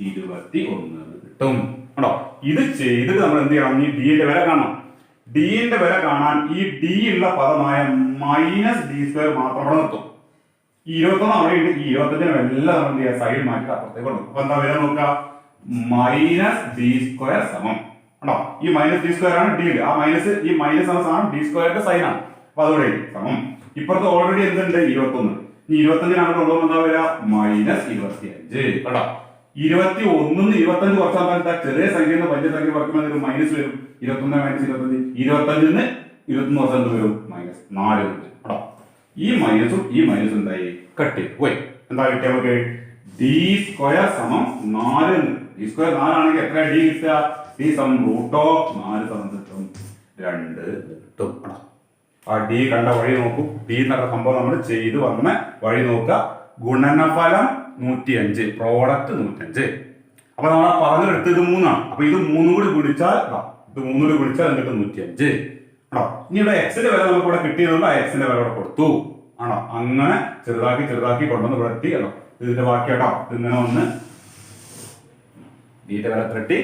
21 കിട്ടും. ോ ഇത് ചെയ്തിട്ട് നമ്മൾ എന്ത് ചെയ്യണം? ഈ ഡിന്റെ വില കാണണം. ഡിന്റെ വില കാണാൻ ഈ ഡി ഉള്ള പദമായ മൈനസ് ഡി സ്ക്വയർ മാത്രം അവിടെ നിർത്തും. ഈ 21 അവിടെ ഉണ്ട്. ഈ 25 എല്ലാം നമ്മൾ എന്ത് ചെയ്യുക? സൈഡ് മാറ്റി അപ്പുറത്തേക്ക് കൊണ്ടു. അപ്പൊ എന്താ വില നോക്കുക? മൈനസ് ഡി സ്ക്വയർ സമം കണ്ടോ? ഈ മൈനസ് ഡി സ്ക്വയർ ആണ് ഡി. ആ മൈനസ്, ഈ മൈനസ് എന്ന സാധനം ഡി സ്ക്വയറിന്റെ സൈൻ ആണ്. അപ്പൊ അതോടെ സമം ഇപ്പുറത്ത് ഓൾറെഡി എന്തുണ്ട്? 21. ഇനി 25 അങ്ങോട്ട് കൊണ്ടുപോകുമ്പോൾ എന്താ വരിക? -25 കേട്ടോ. 21 25 കുറച്ചാൽ ചെറിയ സംഖ്യ വലിയ സംഖ്യ കുറയ്ക്കുമ്പോൾ മൈനസ് വരും. 21 - 25 25 21 കുറച്ചാൽ എന്ത് വരും? -4 വരും കേട്ടോ. ഈ മൈനസും എന്തായി? കട്ട് ചെയ്തു പോയി. എന്താ കിട്ടിയ നമുക്ക്? d² സമം 4. d² 4 ആണെങ്കിൽ എത്ര d കിട്ടുക? d സമം √4 സമം കിട്ടും 2 കിട്ടും കേട്ടോ. ആ d കണ്ട വഴി നോക്കൂ. d എന്നുള്ള സംഭവം നമ്മൾ ചെയ്ത് വന്ന വഴി നോക്കുക. ഗുണനഫലം 105, പ്രോഡക്റ്റ് 105. അപ്പൊ നമ്മൾ പറഞ്ഞെടുത്ത് ഇത് 3 ആണ്. അപ്പൊ ഇത് 3 കൂടി ഗുണിച്ചാൽ എന്നിട്ട് 105 ആണോ. ഇനി ഇവിടെ എക്സിന്റെ വില നമുക്ക് ഇവിടെ കിട്ടിയതുകൊണ്ട് ആ എക്സിന്റെ വില ഇവിടെ കൊടുത്തു ആണോ. അങ്ങനെ ചെറുതാക്കി കൊണ്ടുവന്ന് ഇവിടെ എത്തി കേട്ടോ. ഇതിന്റെ ബാക്കി കേട്ടോ. ഇതിങ്ങനെ വന്ന് ഡിയുടെ വില 2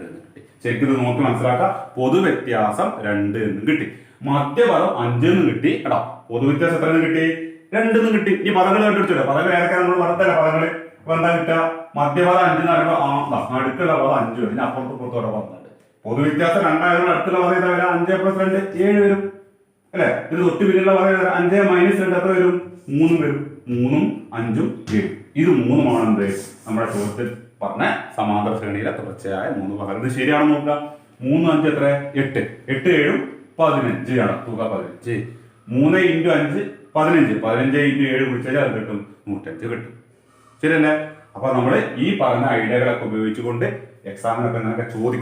എന്ന് കിട്ടി. ശരിക്കും ഇത് നോക്കി മനസ്സിലാക്കാം. പൊതുവ്യത്യാസം 2 എന്നും കിട്ടി. മധ്യപദം 5 എന്നും കിട്ടി കേട്ടോ. പൊതുവ്യത്യാസം എത്ര കിട്ടി? 2 എന്നും കിട്ടി. ഈ പദങ്ങൾ കണ്ടുപിടിച്ചോ. പദങ്ങൾ ഏതൊക്കെ നമ്മൾ പറഞ്ഞതല്ല പദങ്ങള്. അപ്പൊ എന്താ കിട്ടുക? മധ്യപദം 5 എന്ന് പറയുമ്പോൾ അടുത്തുള്ള പദം 5 വരും. ഇനി അപ്പുറത്തോടെ പറഞ്ഞിട്ടുണ്ട്. പൊതുവ്യത്യാസം 2 ആയതുകൊണ്ട് അടുത്തുള്ള പദം ഏതാ വരാം? 5 + 2 7 വരും അല്ലെ. ഇത് തൊട്ട് പിന്നിലുള്ള പദം 5 - 2 എത്ര വരും? 3 വരും. 3 5 7. ഇത് 3 എന്ത് നമ്മുടെ ചോദ്യത്തിൽ പറഞ്ഞ സമാന്തര ശ്രേണിയിലെ തുടർച്ചയായ 3 പദങ്ങൾ. ഇത് ശരിയാണെന്ന് നോക്കുക. 3 5 എത്ര? 8. 8 7 15 ആണ് തുക. 15. 3 × 5 15. 15 × 7 കുടിച്ചാൽ അത് കിട്ടും 105 കിട്ടും. ശരിയല്ലേ? അപ്പൊ നമ്മൾ ഈ പറഞ്ഞ ഐഡിയകളൊക്കെ ഉപയോഗിച്ചുകൊണ്ട് എക്സാമിനൊക്കെ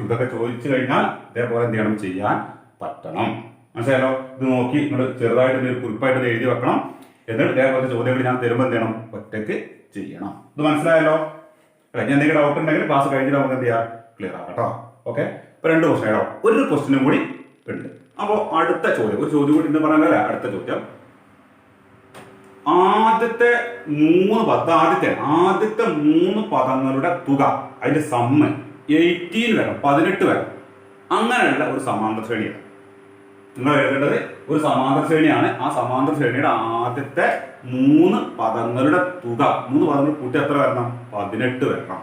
ഇതൊക്കെ ചോദിച്ചു കഴിഞ്ഞാൽ ഇതേപോലെ എന്ത് ചെയ്യണം? ചെയ്യാൻ പറ്റണം. മനസ്സിലായാലോ? ഇത് നോക്കി നിങ്ങൾ ചെറുതായിട്ട് കുറിപ്പായിട്ട് എഴുതി വെക്കണം. എന്നിട്ട് ഇതേപോലെ ചോദ്യങ്ങൾ ഞാൻ തരുമ്പോൾ എന്ത് ചെയ്യണം? ഒറ്റയ്ക്ക് ചെയ്യണം. ഇത് മനസ്സിലായല്ലോ? ഇനി എന്തെങ്കിലും ഡൗട്ട് ഉണ്ടെങ്കിൽ ക്ലാസ് കഴിഞ്ഞിട്ട് നമുക്ക് എന്ത് ചെയ്യാം? ക്ലിയർ ആക്കാം കേട്ടോ. ഓക്കെ. ഇപ്പൊ 2 ക്വസ്റ്റ്യൻ കേട്ടോ. ഒരു ക്വസ്റ്റ്യനും കൂടി ഉണ്ട്. അപ്പോ അടുത്ത ചോദ്യം, ഒരു ചോദ്യം കൂടി എന്ന് പറഞ്ഞാലേ അടുത്ത ചോദ്യം, ആദ്യത്തെ 3 പദങ്ങളുടെ തുക, അതിന്റെ സമ്മ് 18 വരെ 18 വരെ അങ്ങനെയുള്ള ഒരു സമാന്തര ശ്രേണിയാണ് നിങ്ങൾ എഴുതേണ്ടത്. ഒരു സമാന്തര ശ്രേണിയാണ്. ആ സമാന്തര ശ്രേണിയുടെ ആദ്യത്തെ 3 പദങ്ങളുടെ തുക, 3 പദങ്ങൾ കൂട്ടി എത്ര വരണം? 18 വരണം.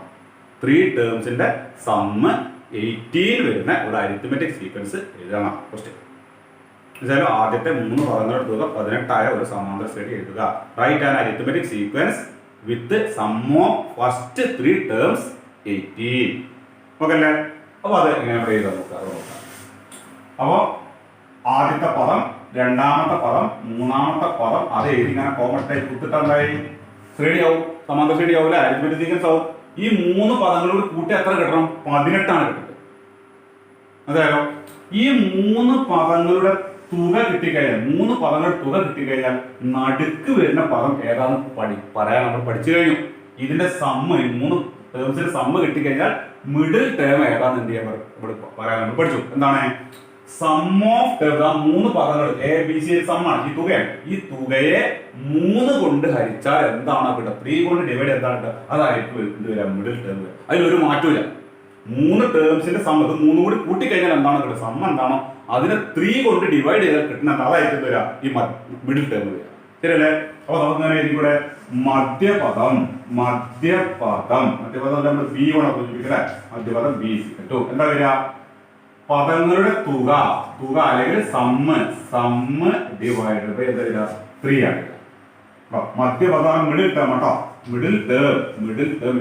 3 ടേംസിന്റെ സമ്മ് 18 വരുന്ന ഒരു അരിത്മെറ്റിക് സീക്വൻസ് എഴുതണം. ക്വസ്റ്റ്യൻ ആദ്യത്തെ 3 പദങ്ങളുടെ തുക 18 ആയ ഒരു സമാന്തര ശ്രേണി എഴുതുക. Write an arithmetic sequence with sum of first 3 terms 18. Okay അല്ലേ? അപ്പൊ അത് എങ്ങനെ എഴുതാൻ നോക്കാം. അപ്പോ ആദ്യത്തെ പദം, രണ്ടാമത്തെ പദം, മൂന്നാമത്തെ പദം അത് എഴുതി ഇങ്ങനെ കോമട്ടായി കുത്തിട്ടുണ്ടായി ശ്രേണിയാവും. സമാന്തര ശ്രേണിയാവൂല, അരിത്മെറ്റിക് സീക്വൻസ് ആവും. ഈ 3 പദങ്ങളോട് കൂട്ടി എത്ര കിട്ടണം? 18 ആണ് കിട്ടുന്നത്. അതായത് ഈ 3 പദങ്ങളുടെ തുക കിട്ടിക്കഴിഞ്ഞാൽ, 3 പദങ്ങളുടെ തുക കിട്ടിക്കഴിഞ്ഞാൽ നടുക്ക് വരുന്ന പദം ഏതാന്ന് പറയാൻ നമ്മൾ പഠിച്ചു കഴിഞ്ഞു. ഇതിന്റെ സമ്മ്, 3 ടേംസിന്റെ സമ്മ് കിട്ടിക്കഴിഞ്ഞാൽ മിഡിൽ ടേം ഏതാന്ന് എന്ത് ചെയ്യാൻ പറയാൻ നമ്മൾ പഠിച്ചു. എന്താണ്? Sum of terms. ആ 3 പദങ്ങൾ ABC സമ്മാണ്. ഈ തുകയാണ്. ഈ തുകയെ 3 കൊണ്ട് ഹരിച്ചാൽ എന്താണ് കിട്ടുക? 3 കൊണ്ട് ഡിവൈഡ് എന്താണ് കിട്ടുക? അതായിരിക്കും വരാം മിഡിൽ ടേം. അതിലൊരു മാറ്റമില്ല. 3 ടേംസിന്റെ സം, ഇത് 3 കൂടി കൂട്ടിക്കഴിഞ്ഞാൽ എന്താണ് കിട്ടുക? സം എന്താണോ അതിനെ 3 കൊണ്ട് ഡിവൈഡ് ചെയ്താൽ കിട്ടുന്ന അതായിരിക്കും വരിക ഈ മിഡിൽ ടേം വരിക. ശരിയല്ലേ? അപ്പൊ നമുക്ക് ഇവിടെ മധ്യപദം നമ്മൾ ബി കൊണ്ട് സൂചിപ്പിക്കട്ടെ. മധ്യപദം B എന്താ വരിക? പദങ്ങളുടെ തുക അല്ലെങ്കിൽ സമ്മ് ഡിവൈഡ് ബൈ എന്താ വരിക? 3 ആണ്. മധ്യപദം മിഡിൽ ടേം കേട്ടോ. മിഡിൽ ടേം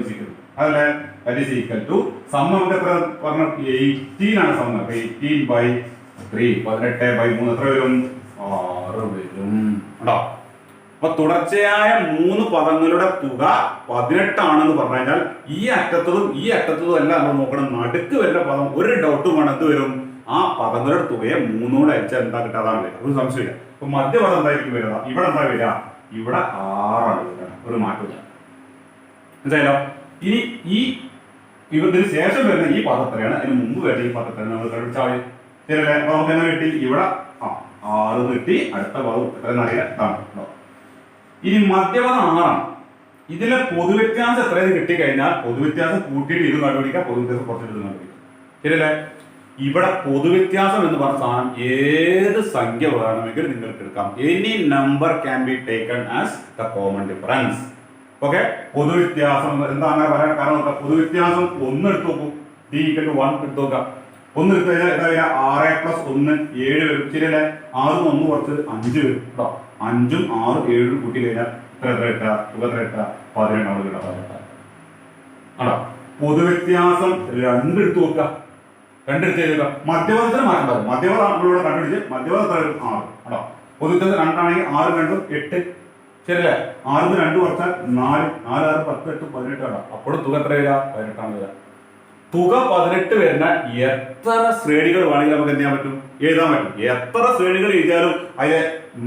അതല്ലേ? that is equal to sum നമുക്ക് എത്ര പറഞ്ഞു? 18 ആണ് സം. 18/3 18/3 എത്ര വരും? 6 വരും കേട്ടോ. അപ്പൊ തുടർച്ചയായ 3 പദങ്ങളുടെ തുക 18 ആണെന്ന് പറഞ്ഞു കഴിഞ്ഞാൽ ഈ അറ്റത്തതും എല്ലാം നമ്മൾ നോക്കണം. നടുക്ക് വരുന്ന പദം ഒരു ഡൗട്ടും വേണം. എന്ത് വരും? ആ പദങ്ങളുടെ തുകയെ 3 കൊണ്ട് അയച്ചാൽ എന്താ കിട്ടുക? അതാണ് വരിക. ഒരു സംശയമില്ല. അപ്പൊ മധ്യപദം എന്തായിരിക്കും വരിക? ഇവിടെ എന്താ വരിക? ഇവിടെ 6 ആണ് വരിക. ഒരു മാറ്റമില്ല. മനസ്സിലായല്ലോ? ഇനി ഇതിന് ശേഷം വരുന്ന ഈ പദത്രയാണ്, അതിന് മുമ്പ് വരുന്ന ഈ പദത്രയാണ് നമ്മൾ കണ്ടുപിടിച്ചാൽ മതി. ശരിയല്ലേ? അപ്പൊ നമുക്ക് എങ്ങനെ കിട്ടി? ഇവിടെ 6 കിട്ടി. അടുത്ത പദം എത്രയെന്നറിയാം. ഇനി മധ്യപദം 6 ആണ്. ഇതിലെ പൊതുവ്യത്യാസം എത്രയെന്ന് കിട്ടിക്കഴിഞ്ഞാൽ പൊതുവ്യത്യാസം കൂട്ടിയിട്ട് ഇത് കണ്ടുപിടിക്കാം, പൊതുവ്യത്യാസം കുറച്ചിട്ട് ഇത് കണ്ടുപിടിക്കാം. ശരിയല്ലേ? ഇവിടെ പൊതുവ്യത്യാസം എന്ന് പറഞ്ഞ സാധനം ഏത് സംഖ്യ വേണമെങ്കിലും നിങ്ങൾക്ക് എടുക്കാം. Any number can be taken as the common difference. Okay. പൊതുവ്യത്യാസം എന്താ അങ്ങനെ പറയാൻ കാരണം? പൊതുവ്യത്യാസം 1 എടുത്തു നോക്കൂ. D = 1 എടുത്തു നോക്കാം. ഒന്ന് എടുത്തു കഴിഞ്ഞാൽ എന്താ വരിക 6+1 7 വരും. ശരിയല്ലേ? 6 1 കുറച്ച് 5 വരും കേട്ടോ. 5ഉം 6ഉം 7ഉം കൂട്ടി കഴിഞ്ഞാൽ എത്ര കിട്ടുക? തുക എത്ര കിട്ടുക? 18 കിട്ടുക. ആണോ? പൊതുവ്യത്യാസം 2 എടുത്ത് നോക്കുക. 2 എടുത്ത് എഴുതുക. മധ്യപദത്തിന് മാറ്റം ഉണ്ടാവും. മധ്യപദം നമ്മളിവിടെ കണ്ടുപിടിച്ച് മധ്യപദം എത്ര വരും? 6 ആണോ? പൊതുവ്യത്യാസം 2 ആണെങ്കിൽ 6 2 8. ശരിയല്ലേ? 6 2 കുറച്ചാൽ 4 4 6 10 8 18 ആണോ? അപ്പോഴും തുക എത്ര വരിക? 18 വരിക. തുക 18 വരുന്ന എത്ര ശ്രേണികൾ വേണമെങ്കിൽ നമുക്ക് എന്ത് ചെയ്യാൻ പറ്റും? എഴുതാൻ പറ്റും. എത്ര ശ്രേണികൾ എഴുതിയാലും അതിലെ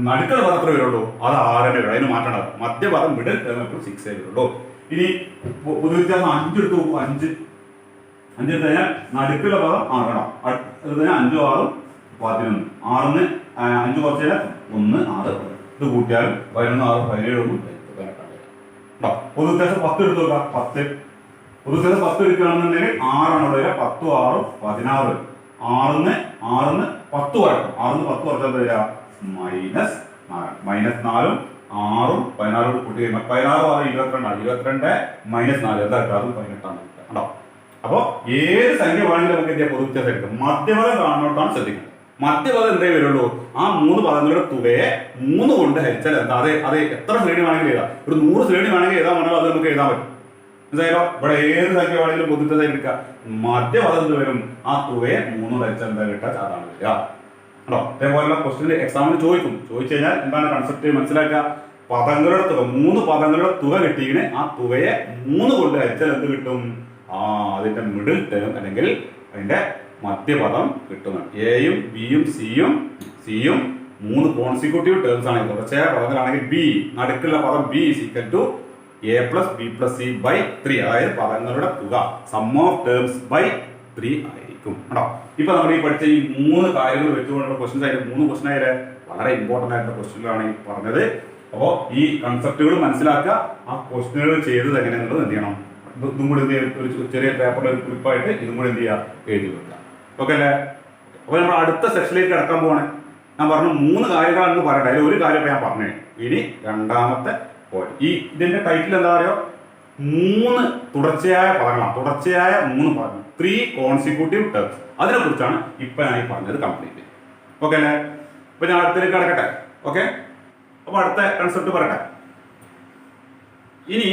നടുക്കൾ പദം എത്ര വരുള്ളൂ? അത് 6 വരും. അതിന് മാറ്റണം. മധ്യപദം മിഡിൽ ടേം 6 വരുള്ളൂ. ഇനി പൊതുവ്യത്യാസം 5 എടുത്ത് നോക്കും. 5 എടുത്ത് കഴിഞ്ഞാൽ നടുക്കുള്ള പദം 6 ആണോ? എടുത്ത് കഴിഞ്ഞാൽ 5 6 11. 6ന്ന് 5 കുറച്ച് കഴിഞ്ഞാൽ 1 6. ഇത് കൂട്ടിയാലും 11 6 17 കേട്ടോ. പൊതുവ്യത്യാസം 10 എടുത്ത് നോക്കാം. 10 പൊതുവ്യത്യാസം 10 എടുക്കുകയാണെന്നുണ്ടെങ്കിൽ 6 ആണ് ഇവിടെ 10 6 16. 6ന്ന് 10 വരക്കും. 6ന്ന് 10 കുറച്ചാൽ വരിക -4. -4ഉം 6ഉം 16 കൂട്ടി കഴിയുമ്പോൾ 16 6 22 22 -4 എന്താ കിട്ടുക? അത് 18 കേട്ടോ. അപ്പൊ ഏത് സംഖ്യ വേണമെങ്കിലും നമുക്ക് എന്ത് ചെയ്യാം? പൊതുവ്യത്യാസം എടുക്കും. മധ്യപദം കാണുന്നോട്ടാണ് ശ്രദ്ധിക്കുന്നത്. മധ്യപദം എന്തേ വരുള്ളൂ? ആ 3 പദങ്ങളുടെ തുകയെ 3 കൊണ്ട് ഹരിച്ചാൽ എന്താ? അത് എത്ര ശ്രേണി വേണമെങ്കിലും എഴുതാം. ഒരു 100 ശ്രേണി വേണമെങ്കിൽ എഴുതാൻ പറഞ്ഞാൽ അത് നമുക്ക് എഴുതാൻ പറ്റും. മനസ്സിലായോ? ഇവിടെ ഏത് സംഖ്യ വേണമെങ്കിലും പൊതുവ്യത്യാസം എടുക്കുക. മധ്യപദം എന്ത് വരും? ആ തുകയെ 3 ഹരിച്ചാൽ എന്താ കിട്ടുക? അതാണ് വരിക കേട്ടോ. അതേപോലുള്ള ക്വസ്റ്റ്യൻ എക്സാമിന് ചോദിച്ചു കഴിഞ്ഞാൽ എന്താണ് കൺസെപ്റ്റ് മനസ്സിലാക്കുക? പദങ്ങളുടെ തുക 3 പദങ്ങളുടെ തുക കിട്ടിയിന് ആ തുകയെ 3 കൊണ്ട് ഹരിച്ചാൽ എന്ത് കിട്ടും? അതിന്റെ മിഡിൽ ടേം അല്ലെങ്കിൽ അതിന്റെ മധ്യപദം കിട്ടുന്നതാണ്. എയും ബിയും സിയും 3 കോൺസിക്യൂട്ടീവ് ടേംസ് ആണ്. തുടർച്ചയായ പദങ്ങളാണെങ്കിൽ ബി നടുക്കുള്ള പദം ബി = a+b+c/3. അതായത് പദങ്ങളുടെ തുക സം ഓഫ് ടേംസ് ബൈ 3 ആയിരിക്കും കേട്ടോ. ഇപ്പൊ നമ്മൾ ഈ പഠിച്ച ഈ 3 കാര്യങ്ങൾ വെച്ചുകൊണ്ടുള്ള ക്വസ്റ്റ്യൻസ് ആയിട്ട് 3 ക്വസ്റ്റ്യൻ ആയിട്ട് വളരെ ഇമ്പോർട്ടന്റ് ആയിട്ടുള്ള ക്വസ്റ്റ്യനുകളാണ് ഈ പറഞ്ഞത്. അപ്പോൾ ഈ കൺസെപ്റ്റുകൾ മനസ്സിലാക്കുക. ആ ക്വസ്റ്റ്യനുകൾ ചെയ്തത് എങ്ങനെയാണെന്നുള്ളത് എന്ത് ചെയ്യണം? ഇതും കൂടി ഒരു ചെറിയ പേപ്പറിൽ ഒരു കുറിപ്പായിട്ട് ഇതും കൂടി എന്ത് ചെയ്യുക? എഴുതി വെക്കുക. ഓക്കെ അല്ലേ? അപ്പോൾ നമ്മൾ അടുത്ത സെക്ഷനിലേക്ക് കിടക്കാൻ പോവാണ്. ഞാൻ പറഞ്ഞു 3 കാര്യങ്ങളാണെന്ന് പറയട്ടെ. അതിൽ ഒരു കാര്യം ഞാൻ പറഞ്ഞു. ഇനി രണ്ടാമത്തെ പോയിന്റ്. ഇതിന്റെ ടൈറ്റിൽ എന്താ പറയുക? 3 തുടർച്ചയായ പദങ്ങളാണ്. തുടർച്ചയായ 3 പദങ്ങൾ, 3 കോൺസിക്യൂട്ടീവ് ടേംസ്. അതിനെ കുറിച്ചാണ് ഇപ്പൊ ഞാൻ ഈ പറഞ്ഞത് കംപ്ലീറ്റ്. ഓക്കെ അല്ലേ? ഇപ്പൊ ഞാൻ അടുത്തേക്ക് കിടക്കട്ടെ. ഓക്കെ, അപ്പൊ അടുത്ത കൺസെപ്റ്റ് പറയട്ടെ. ഇനി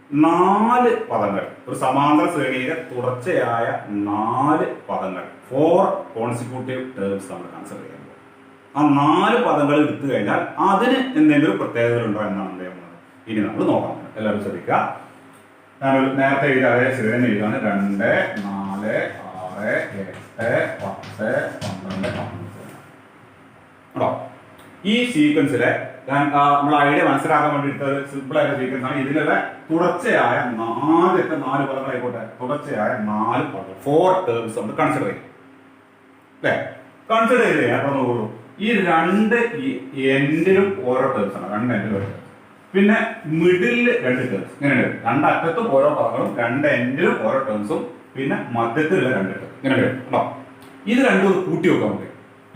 4 പദങ്ങൾ, ഒരു സമാന്തര ശ്രേണിയിലെ തുടർച്ചയായ 4 പദങ്ങൾ, 4 കോൺസിക്യൂട്ടീവ് ടേംസ് നമ്മൾ കൺസിഡർ ചെയ്യുന്നത്. ആ 4 പദങ്ങൾ എടുത്തു കഴിഞ്ഞാൽ അതിന് എന്തെങ്കിലും പ്രത്യേകതകളുണ്ടോ എന്നാണ് പറയുന്നത്. ഇനി നമ്മൾ നോക്കാം. എല്ലാവരും ശ്രദ്ധിക്കുക. ഞാൻ നേരത്തെ എഴുതിയ അതേ ശ്രേണി എഴുതാണ്. 2 4 6 8 10 12 15 കേട്ടോ. ഈ സീക്വൻസിലെ നമ്മൾ ഐഡിയ മനസ്സിലാക്കാൻ വേണ്ടി എടുത്ത സിമ്പിൾ ആയ സീക്വൻസ് ആണ്. ഇതിലുള്ള തുടർച്ചയായ 4 പദങ്ങളായിക്കോട്ടെ, തുടർച്ചയായ 4 പദങ്ങൾ, 4 ടേംസ് നമ്മൾ കൺസിഡർ ചെയ്യും അല്ലേ? കൺസിഡർ ചെയ്ത് കഴിഞ്ഞാൽ നോക്കുള്ളൂ. ഈ 2 എൻഡിലും ഓരോ ടേംസ് ആണ്. 2 എൻഡിലും ഓരോ ടേംസ്. പിന്നെ മിഡിലില് 2 ടേംസ്. ഇങ്ങനെയുണ്ട്. 2 അറ്റത്തും ഓരോ പദങ്ങളും, 2 എൻഡിലും ഓരോ ടേംസും, പിന്നെ മധ്യത്തിലുള്ള 2 ടേംസ്. ഇങ്ങനെയുണ്ട് കേട്ടോ. ഇത് രണ്ടും കൂട്ടി വെക്കാൻ പറ്റും.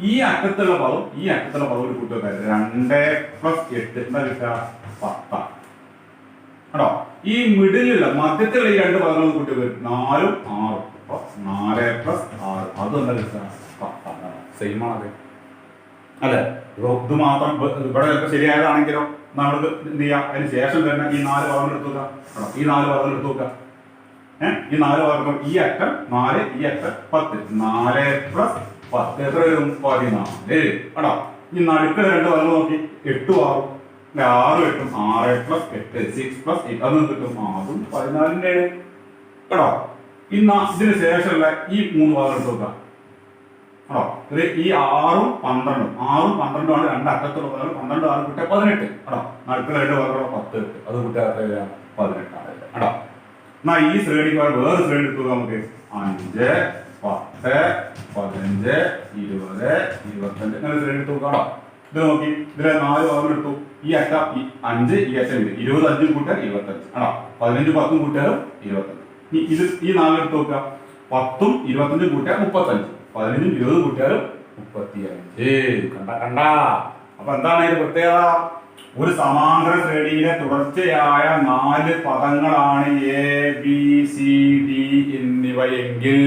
ഈ അറ്റത്തുള്ള പദം ഈ അറ്റത്തുള്ള പദം ഒരു കൂട്ടി വെക്കാൻ 2+8 എന്താ കിട്ടുക? 10 കേട്ടോ. ഈ മിഡിലുള്ള മധ്യത്തിലുള്ള ഈ 2 പദങ്ങൾ കൂട്ടി വെക്കും 4ഉം 6ഉം. അപ്പൊ 4+6 അതും എന്താ കിട്ടുക? 10. സെയിം ആണ് അല്ലെ? ഇത് മാത്രം ഇവിടെ ചിലപ്പോൾ ശരിയായതാണെങ്കിലോ നമ്മൾക്ക് എന്ത് ചെയ്യാം? അതിന് ശേഷം തന്നെ ഈ 4 പദങ്ങൾ എടുത്തു നോക്കാം. ഈ 4 പദങ്ങൾ എടുത്തു നോക്കാം. ഈ 4 പദങ്ങൾ, ഈ അറ്റം 4, ഈ അറ്റം 10. 4+10 എത്ര വരും? 14 കേട്ടോ. ഈ നടുക്കള 2 പദങ്ങൾ നോക്കി 8 6 6 8 6+8 6+8 അതൊന്നും കിട്ടും. അതും 14 കേട്ടോ. ഇതിന് ശേഷമുള്ള ഈ 3 പദങ്ങൾ എടുത്തു നോക്കാം. ഈ 6ഉം 12 6ഉം 12 ആണ് 2 അറ്റത്തുള്ള പദങ്ങൾ. 12 6 കിട്ടിയ 18 കേട്ടോ. നടുക്കള 2 പദങ്ങൾ 10 അത് കിട്ടിയ 18 ആണ് കേട്ടോ. എന്നാ ഈ ശ്രേണിക്ക് വേറെ ശ്രേണി എടുത്തു നമുക്ക് 5 10 15 20 25 ഇങ്ങനെ ശ്രേണി എടുത്തു കേട്ടോ. ഇത് നോക്കി, ഇതിലെ 4 പദങ്ങൾ എടുത്തു. ഈ അറ്റ 5, ഈ അറ്റ 20 5 കൂട്ടിയാൽ 25 ആണോ? 15 10 കൂട്ടിയാലും 25. ഈ 4 എടുത്ത് നോക്കുക. 10ഉം 25 കൂട്ടിയാൽ 35. 15ഉം 20 കൂട്ടിയാലും 35. കണ്ട. അപ്പൊ എന്താണ് ഇതിന്റെ പ്രത്യേകത? ഒരു സമാന്തര ശ്രേണിയിലെ തുടർച്ചയായ 4 പദങ്ങളാണ് എ ബി സി ഡി എന്നിവയെങ്കിൽ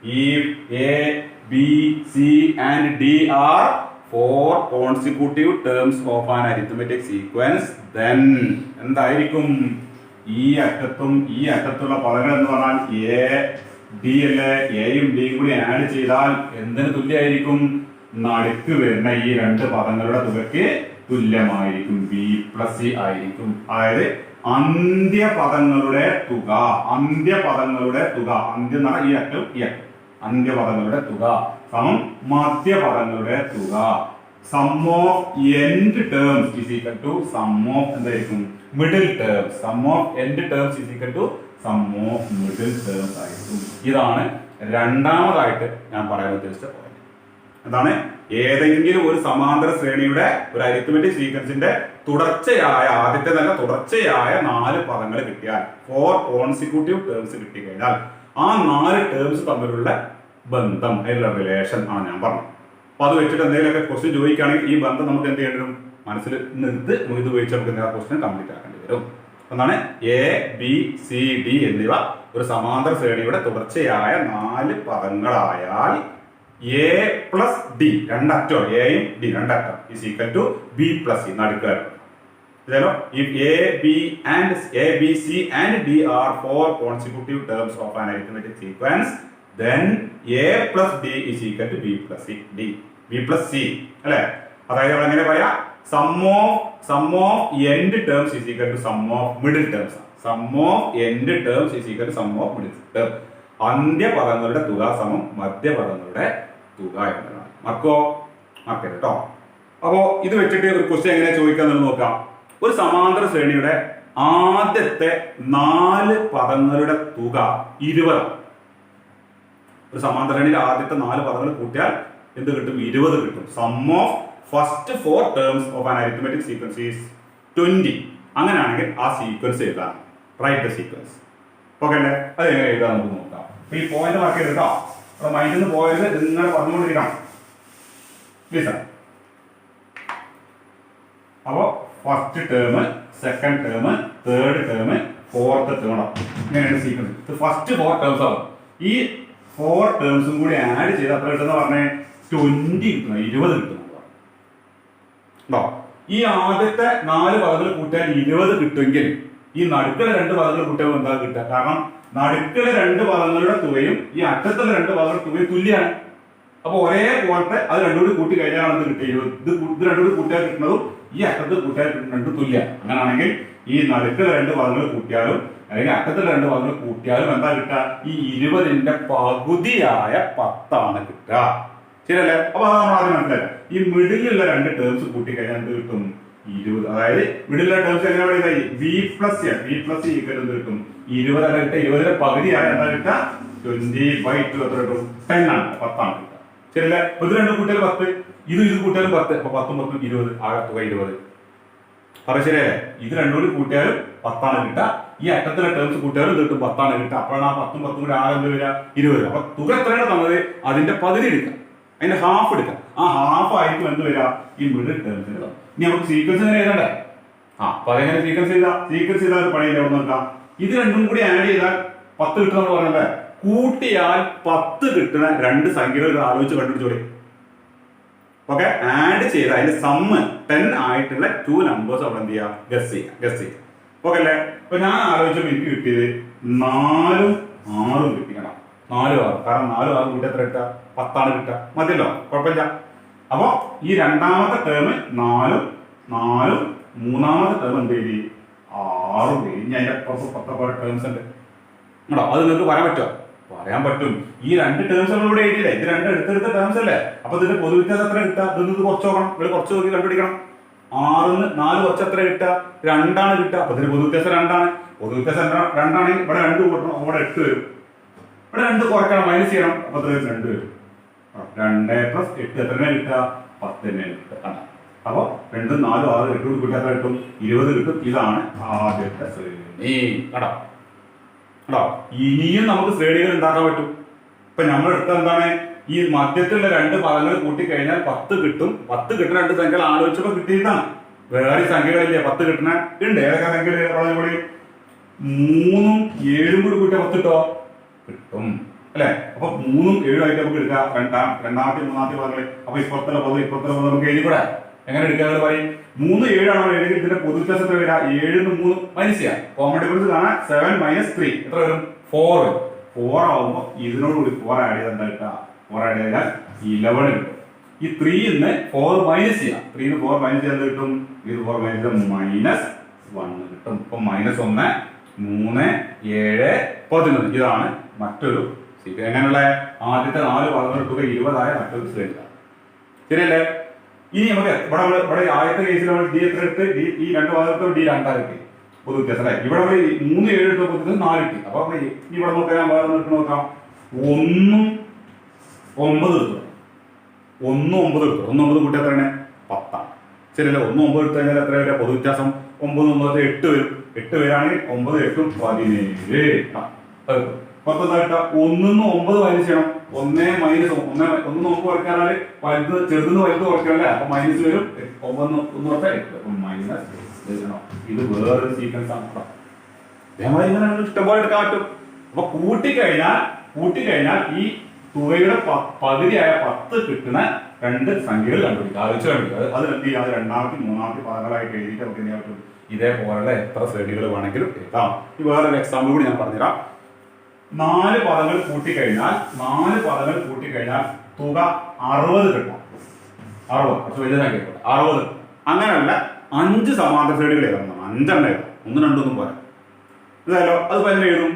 if A, B, C and D are four consecutive terms of an arithmetic sequence, then എന്തായിരിക്കും ഈ അറ്റത്തുള്ള പദങ്ങൾ എന്ന് പറഞ്ഞാൽ എ ഡി അല്ലേ, എയും ഡിയും കൂടി ആഡ് ചെയ്താൽ എന്തിന് തുല്യമായിരിക്കും? നടുക്ക് വരുന്ന ഈ രണ്ട് പദങ്ങളുടെ തുകയ്ക്ക് തുല്യമായിരിക്കും, ബി പ്ലസ് സി ആയിരിക്കും. അതായത് അന്ത്യപദങ്ങളുടെ തുക അന്ത്യം എന്ന് പറഞ്ഞാൽ ഈ അറ്റം അന്ത്യപദങ്ങളുടെ തുക സമം മധ്യപദങ്ങളുടെ തുക. Sum of end terms is equal to sum of എന്തായിരിക്കും? Middle terms. Sum of end terms is equal to sum of middle terms ആയിരിക്കും. ഇതാണ് രണ്ടാമതായിട്ട് ഞാൻ പറയാൻ ഉദ്ദേശിച്ച പോയിന്റ്. എന്താണ്? ഏതെങ്കിലും ഒരു സമാന്തര ശ്രേണിയുടെ ഒരു അരിത്മെറ്റിക് സീക്വൻസിന്റെ ആദ്യത്തെ തന്നെ തുടർച്ചയായ 4 പദങ്ങൾ കിട്ടിയാൽ, 4 കോൺസിക്യൂട്ടീവ് ടേംസ് കിട്ടിക്കഴിഞ്ഞാൽ ആ 4 ടേംസ് തമ്മിലുള്ള ബന്ധം, അതിലുള്ള റിലേഷൻ ആണ് ഞാൻ പറഞ്ഞത്. അപ്പൊ അത് വെച്ചിട്ട് എന്തെങ്കിലുമൊക്കെ ക്വസ്റ്റ്യൻ ചോദിക്കുകയാണെങ്കിൽ ഈ ബന്ധം നമുക്ക് എന്ത് ചെയ്യേണ്ടി വരും? മനസ്സിൽ നിർത്ത് നമുക്ക് ഇത് ഉപയോഗിച്ച് നമുക്ക് ആ ക്വസ്റ്റ്യൻ കംപ്ലീറ്റ് ആക്കേണ്ടി വരും. എന്താണ്? എ ബി സി ഡി എന്നിവ ഒരു സമാന്തര ശ്രേണിയുടെ തുടർച്ചയായ 4 പദങ്ങളായാൽ എ പ്ലസ് ഡി രണ്ടറ്റോ, എയും ഡി രണ്ടറ്റം is equal to B plus C നടുക്ക്. If A, B, C and D are 4 consecutive terms of an arithmetic sequence, then A plus D is equal to B plus C. B plus C. അല്ലേ? അതായത് നമ്മൾ എങ്ങനെ പറയാ? Sum of end terms is equal to sum of middle terms. Sum of end terms is equal to sum of middle terms. അന്ത്യപദങ്ങളുടെ തുക സമം മധ്യപദങ്ങളുടെ തുക എന്നതാണ്. മാർക്കരുത് കേട്ടോ. അപ്പോ ഇത് വെച്ചിട്ട് ഒരു ക്വസ്റ്റ്യൻ എങ്ങനെ ചോദിക്കാന്ന് നോക്കാം. ഒരു സമാന്തര ശ്രേണിയുടെ ആദ്യത്തെ 4 പദങ്ങളുടെ തുക 20. ഒരു സമാന്തര ശ്രേണിയുടെ ആദ്യത്തെ 4 പദങ്ങൾ കൂട്ടിയാൽ എന്ത് കിട്ടും? 20 കിട്ടും. Sum of first 4 terms of an arithmetic sequence is 20. അങ്ങനെയാണെങ്കിൽ ആ സീക്വൻസ് എഴുതാം. Write the sequence. ഓക്കെ അല്ലേ? അത് എങ്ങനെ എഴുതാൻ നമുക്ക് നോക്കാം. ഈ പോയിന്റ് മാർക്ക് ചെയ്ത് കേട്ടോ. മൈൻഡിൽ നിന്ന് പോയത് നിങ്ങൾ പറഞ്ഞുകൊണ്ടിരിക്കണം. പ്ലീസ്. അപ്പോ first term, second term, third term, fourth term ഇങ്ങനെയാണ് സീക്വൻസ്. ഫസ്റ്റ് 4 ടേംസ് ആവും. ഈ 4 ടേംസും കൂടി ആഡ് ചെയ്ത് അത്ര കിട്ടുന്ന പറഞ്ഞേ 20 കിട്ടുന്നു, 20 കിട്ടുന്നു. ഈ ആദ്യത്തെ 4 പദങ്ങൾ കൂട്ടിയാൽ 20 കിട്ടുമെങ്കിൽ ഈ നടുക്കലെ 2 പദങ്ങൾ കൂട്ടിയാൽ എന്താ കിട്ടുക? കാരണം നടുക്കലെ 2 പദങ്ങളുടെ തുകയും ഈ അറ്റത്തുള്ള 2 പദങ്ങളുടെ തുകയും തുല്യമാണ്. അപ്പൊ ഒരേ പോലത്തെ അത് രണ്ടും കൂടി കൂട്ടി കഴിഞ്ഞാൽ എന്ത് കിട്ടിയത്? ഇത് രണ്ടും കൂടി കൂട്ടിയാൽ കിട്ടുന്നതും ഈ അറ്റത്ത് കൂട്ടിയാൽ രണ്ടും തുല്യ. അങ്ങനെയാണെങ്കിൽ ഈ നടുക്കുള്ള 2 പദങ്ങൾ കൂട്ടിയാലും അല്ലെങ്കിൽ അറ്റത്തുള്ള 2 പദങ്ങൾ കൂട്ടിയാലും എന്താ കിട്ടുക? ഈ 20ന്റെ പകുതിയായ 10 കിട്ടുക. ശരിയല്ലേ? അപ്പൊ അത് നമ്മൾ ആദ്യം മനസ്സിലാക്കാം. ഈ മിഡിലുള്ള 2 ടേംസ് കൂട്ടി കഴിഞ്ഞാൽ എന്ത് കിട്ടും? 20. അതായത് മിഡിലുള്ള ടേംസ് എങ്ങനെ പറയുന്നത്? ബി പ്ലസ് സി ഈക്വൽ എന്ത് കിട്ടും? 20 അല്ല കിട്ടുക. 20ന്റെ പകുതിയായ എന്താ കിട്ടുക? 20/2 എത്ര കിട്ടും? 10 ആണ്, 10 ആണ് കിട്ടുക. ശരിയല്ലേ? ഇത് 2 കൂട്ടിയാൽ 10, ഇത് കൂട്ടിയാലും 10. അപ്പൊ 10 10 20, ആകെ തുക 20. അപ്പൊ ശരിയല്ലേ? ഇത് രണ്ടും കൂടി കൂട്ടിയാലും 10 ആണ് കിട്ടുക. ഈ അറ്റത്തിലെ ടേംസ് കൂട്ടിയാലും കിട്ടും 10 ആണ് കിട്ടുക. അപ്പോഴാണ് ആ 10 10 കൂടി ആകെ എന്ത് വരിക? 20. അപ്പൊ തുക എത്രയാണ് തന്നത്? അതിന്റെ പകുതി എടുക്കാം, അതിന്റെ ഹാഫ് എടുക്കാം. ആ ഹാഫ് ആയിരിക്കും എന്ത് വരിക? ഈ മിഡിൽ ടേംസിന്. ഇനി നമുക്ക് സീക്വൻസ് എങ്ങനെ എഴുതണ്ടേ? അപ്പൊ അതെങ്ങനെ സീക്വൻസ് ചെയ്താൽ ഒരു പണിയില്ല. അവിടെ നോക്കാം. ഇത് രണ്ടും കൂടി ആഡ് ചെയ്താൽ 10 കിട്ടും നമ്മൾ പറഞ്ഞല്ലേ? കൂട്ടിയാൽ 10 കിട്ടുന്ന 2 സംഖ്യകൾ ആലോചിച്ച് കണ്ടുപിടിച്ചോളി. ഓക്കെ, ആഡ് ചെയ്ത് അതിന്റെ സമ്മ് 10 ആയിട്ടുള്ള 2 നമ്പേഴ്സ് അവിടെ എന്ത് ചെയ്യാം? ഗസ് ചെയ്യാം. ഓക്കെ അല്ലേ? അപ്പൊ ഞാൻ ആലോചിച്ചപ്പോൾ എനിക്ക് കിട്ടിയത് 4ഉം 6ഉം കിട്ടിക്കണം. 4 6. കാരണം 4 6 കൂട്ടി എത്ര കിട്ടുക? 10 ആണ് കിട്ടുക. മതിയല്ലോ, കുഴപ്പമില്ല. അപ്പൊ ഈ രണ്ടാമത്തെ ടേം 4ഉം 4ഉം, മൂന്നാമത്തെ ടേം എന്ത് ചെയ്തി? 6ഉം. ഇനി അതിന്റെ അപ്പുറത്ത് 10 ടേംസ് ഉണ്ട് കേട്ടോ. അത് നിങ്ങൾക്ക് പറയാൻ പറ്റുമോ? പറയാൻ പറ്റും. ഈ 2 ടേംസ് നമ്മൾ ഇവിടെ എഴുതിയില്ലേ? ഇത് 2 എടുത്തെടുത്ത ടേംസ് അല്ലേ? അപ്പൊ ഇതിന്റെ പൊതുവ്യത്യാസം എത്ര കിട്ടുക? ഇത് കുറച്ച് നോക്കണം, നിങ്ങൾ കുറച്ച് നോക്കി കണ്ടുപിടിക്കണം. 6ന്ന് 4 കുറച്ച് എത്ര കിട്ടുക? 2 ആണ് കിട്ടുക. അപ്പൊ ഇതിന്റെ പൊതുവ്യത്യാസം 2 ആണ്. പൊതുവ്യത്യാസം 2 ആണെങ്കിൽ ഇവിടെ 2 കൂട്ടണം, അവിടെ 8 വരും. ഇവിടെ 2 കുറയ്ക്കണം, മൈനസ് ചെയ്യണം. അപ്പൊ 2 വരും. 2 + 8 എത്ര കിട്ടുക? 10 തന്നെ കിട്ടുക. അപ്പൊ 2 4 6 8 കൂടി കൂട്ടി എത്ര കിട്ടും? 20 കിട്ടും. ഇതാണ് ആദ്യത്തെ ശ്രേണി കേട്ടോ. ഇനിയും നമുക്ക് ശ്രേണികൾ ഉണ്ടാക്കാൻ പറ്റും. ഇപ്പൊ നമ്മൾ എടുത്ത എന്താണ്? ഈ മധ്യത്തിലുള്ള 2 പദങ്ങൾ കൂട്ടിക്കഴിഞ്ഞാൽ 10 കിട്ടും. 10 കിട്ടുന്ന 2 സംഖ്യകൾ ആലോചിച്ചപ്പോ കിട്ടിയതാണ്. വേറെ സംഖ്യകളില്ലേ 10 കിട്ടുന്ന? ഉണ്ട്. ഏതൊക്കെ സംഖ്യകൾ? 3ഉം 7ഉം കൂടി കൂട്ടിയ 10 കിട്ടോ? കിട്ടും. അല്ലെ? അപ്പൊ 3ഉം 7ഉം ആയിട്ട് നമുക്ക് എടുക്കാം. രണ്ടാമത്തെ മൂന്നാമത്തെ പദങ്ങൾ. അപ്പൊ ഇപ്പുറത്തുള്ള പദം നമുക്ക് എഴുതിക്കൂടെ? എങ്ങനെ എടുക്കുക പറയും? 3 7 ആണോ എഴുതി ഇതിന്റെ പൊതു വ്യത്യാസം എത്ര വരിക? 7 3 മൈനസ് ചെയ്യാം. കോമൺ ഡിഫറൻസ് കാണാൻ 7 മൈനസ് 3 എത്ര വരും? 4 വരും. 4 ആവുമ്പോ ഇതിനോട് കൂടി 4 ആഡ് ചെയ്താൽ എന്താ കിട്ടുക? 4 ആഡ് ചെയ്താൽ 11 കിട്ടും. ഈ 3 4 മൈനസ് ചെയ്യാം. 3 4 മൈനസ് ചെയ്യാൻ കിട്ടും? ഇത് 4 മൈനസ് മൈനസ് 1 കിട്ടും. ഇപ്പൊ -1 3 7 11 ഇതാണ് മറ്റൊരു സീക്വൻസ്. എങ്ങനെയുള്ള ആദ്യത്തെ 4 പദങ്ങളുടെ തുക 20 ആയ മറ്റൊരു ശ്രേണിയാണ്. ശരിയല്ലേ? ഇനി നമുക്ക് ഇവിടെ ആദ്യത്തെ കേസിൽ നമ്മൾ ഡി എത്ര എടുത്ത്? ഈ 2 പദങ്ങൾക്ക് ഡി 2 കിട്ടി പൊതു വ്യത്യാസം അല്ലെ? ഇവിടെ 3 7 എടുത്ത പൊതു വ്യത്യാസം 4 കിട്ടി. അപ്പൊ ഇവിടെ നോക്കാം, നോക്കാം 1 9 എടുത്തു. 1 9 എടുത്തു. 1 9 കൂട്ടി എത്രയാണ്? 10. ശരിയല്ലേ? 1 9 എടുത്തു കഴിഞ്ഞാൽ എത്ര വരെ പൊതു വ്യത്യാസം? 9 9 8 വരും. 8 വരാണെങ്കിൽ 9 8 17. പത്തൊന്നായിട്ട് 1 9 മൈനസ് ചെയ്യണം. 1 മൈനസ് 1 നോക്ക് കുറയ്ക്കാനാല് വലുത് ചെറുതെന്ന് വലുത് കുറയ്ക്കണല്ലേ? അപ്പൊ മൈനസ് വരും. 9 മൈനസ് എഴുതണം. ഇത് വേറൊരു സീക്വൻസ് ആണ്. അതേമാതിരി ഇങ്ങനെ ഇഷ്ടംപോലെ എടുക്കാൻ പറ്റും. അപ്പൊ കൂട്ടിക്കഴിഞ്ഞാൽ ഈ തുകയുടെ പകുതിയായ 10 കിട്ടുന്ന 2 സംഖ്യകൾ കണ്ടുപിടിക്കുക. ആലോചിച്ച് കണ്ടുപിടിക്കുക. അത് എന്ത് ചെയ്യുക? അത് രണ്ടാമത്തെ മൂന്നാമത്തെ പദങ്ങളായിട്ട് എഴുതിയിട്ട് നമുക്ക് എന്ത് ചെയ്യാൻ പറ്റും? ഇതേപോലുള്ള എത്ര ശ്രേണികൾ വേണമെങ്കിലും എഴുതാം. ഈ വേറൊരു എക്സാമ്പിൾ കൂടി ഞാൻ പറഞ്ഞുതരാം. 4 പദങ്ങൾ കൂട്ടിക്കഴിഞ്ഞാൽ തുക 60 കിട്ടും. 60 കുറച്ച് വലിയ സംഖ്യ 60. അങ്ങനെയല്ല 5 സമാന്തര ശ്രേണികൾ എഴുതണം. 5 എണ്ണം എഴുതാം. 1 2 ഒന്നും പോരാ. ഇതല്ലോ അത് എങ്ങനെ എഴുതും?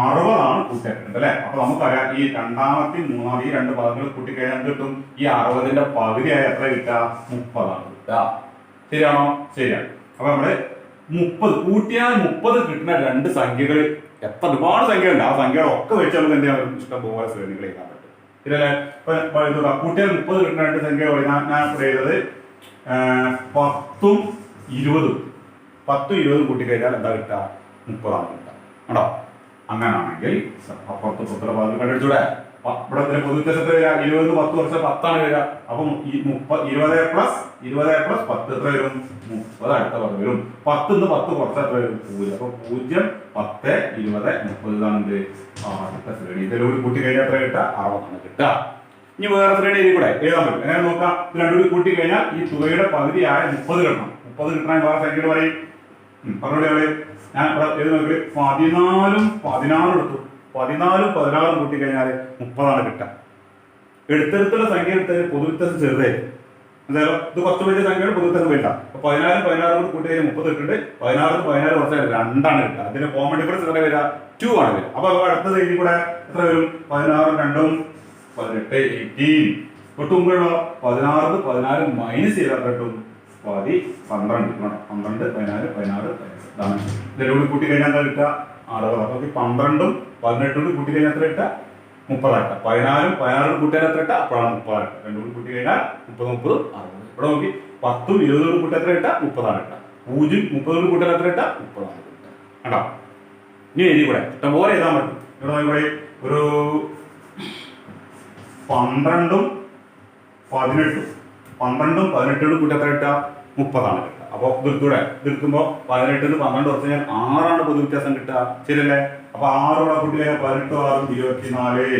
60 ആണ് കൂട്ടിയിട്ടുണ്ട് അല്ലെ? അപ്പൊ നമുക്കറിയാം ഈ രണ്ടാമത്തെ മൂന്നാമത്തെ ഈ 2 പദങ്ങൾ കൂട്ടിക്കഴിഞ്ഞാൽ കിട്ടും ഈ 60ന്റെ പകുതിയായി എത്ര കിട്ടുക? 30 ആണ് കിട്ടുക. ശരിയാണോ? ശരിയാണ്. അപ്പൊ നമ്മള് 30 കൂട്ടിയാൽ 30 കിട്ടുന്ന 2 സംഖ്യകൾ എത്ര ഒരുപാട് സംഖ്യയുണ്ട്. ആ സംഖ്യകളൊക്കെ വെച്ച് നമുക്ക് എന്ത് ചെയ്യാൻ? ഇഷ്ടംപോലെ ശ്രേണികൾ എഴുതാൻ പറ്റും. ശരിയല്ലേ? ഇപ്പൊ കൂട്ടിയാൽ 30 കിട്ടുന്ന 2 സംഖ്യകൾ ഞാൻ എഴുതത് 10ഉം 20ഉം. 10ഉം 20ഉം കൂട്ടിക്കഴിഞ്ഞാൽ എന്താ കിട്ടുക? 30 ആണ് കിട്ടുക. കേട്ടോ? അങ്ങനാണെങ്കിൽ അപ്പുറത്ത് പുത്ര പദങ്ങൾ കണ്ടുപിടിച്ചൂടെ? ഇവിടെ പൊതു വ്യത്യാസത്തിൽ വരിക 20 10 കുറച്ച് 10 ആണ് വരിക. അപ്പം 20 പ്ലസ് 10 എത്ര വരും? 30 അടുത്ത പദം വരും. 10 10 കുറച്ച് എത്ര വരും? 0. അപ്പൊ 0 10 20 30 ഇതാണ് അടുത്ത ശ്രേണി. ഇതിലൂടെ കൂട്ടി കഴിഞ്ഞാൽ എത്ര കിട്ടുക? 60 ആണ് കിട്ടുക. ഇനി വേറെ ശ്രേണി ഇതിൽ കൂടെ എഴുതാൻ പറ്റും. എങ്ങനെ നോക്കാം? ഇത് രണ്ടും കൂടി കൂട്ടി കഴിഞ്ഞാൽ ഈ തുകയുടെ പകുതിയായ 30 കിട്ടണം. 30 കിട്ടണമെങ്കിൽ വേറെ സംഖ്യകൾ പറയും. പറഞ്ഞോളി. ഞാൻ എഴുതി നോക്കി 14ഉം 16ഉം എടുത്തു. 14ഉം 16ഉം കൂട്ടിക്കഴിഞ്ഞാൽ 30 ആണ് കിട്ടുക. എടുത്തെടുത്തുള്ള സംഖ്യ എടുത്തതിന് പൊതു വ്യത്യാസം ചെറുതായിരിക്കും. എന്തായാലും ഇത് കുറച്ച് വലിയ സംഖ്യയുടെ പൊതു വ്യത്യാസം വേണ്ട. അപ്പൊ 14 16 കൂട്ടി കഴിഞ്ഞാൽ 30 കിട്ടുന്നുണ്ട്. 16 14 കുറച്ചാൽ 2 ആണ് കിട്ടുക. അതിന്റെ കോമൺ ഡിഫറൻസ് എത്ര വരിക? 2 ആണ് വരിക. അപ്പൊ അടുത്തത് ഇതിൽ കൂടെ എത്ര വരും? 16 2ഉം 18 18. തൊട്ട് മുമ്പുള്ള 16 14 മൈനസ് ചെയ്താൽ കിട്ടും 12 12 14 16 16 ഇതാണ്. ഇതിലൂടെ കൂട്ടി കഴിഞ്ഞാൽ എന്താ കിട്ടുക? 60. അപ്പൊ 12ഉം 18ഉം കൂട്ടി കഴിഞ്ഞാൽ എത്ര കിട്ടുക? 30 ആക്കാം. 14ഉം 16ഉം കൂട്ടിയാൽ എത്ര കിട്ടുക? അപ്പോഴാണ് 30 ആക്കുക. രണ്ടും കൂടി കൂട്ടി കഴിഞ്ഞാൽ 30 30 60. ഇവിടെ നോക്കി 10ഉം 20ഉം കൂട്ടി എത്ര കിട്ടുക? 30 ആണ് കിട്ടുക. 0 30ഉം കൂട്ടിയാൽ എത്ര കിട്ടുക? 30 ആണ് കിട്ടുക. കണ്ടോ? ഇനി എഴുതി കൂടെ ഇഷ്ടംപോലെ എഴുതാൻ പറ്റും. ഇവിടെ ഒരു 12ഉം 18ഉം 12ഉം 18ഉം കൂട്ടി എത്ര കിട്ടുക? 30 ആണ് കിട്ടുക. അപ്പൊ ഇതെടുത്തൂടെ? ഇതെടുക്കുമ്പോ 18 12 കുറച്ച് കഴിഞ്ഞാൽ 6 ആണ് പൊതു വ്യത്യാസം കിട്ടുക. ശരിയല്ലേ? അപ്പൊ 6 കൂടെ കൂട്ടി കഴിഞ്ഞാൽ 18 6 24.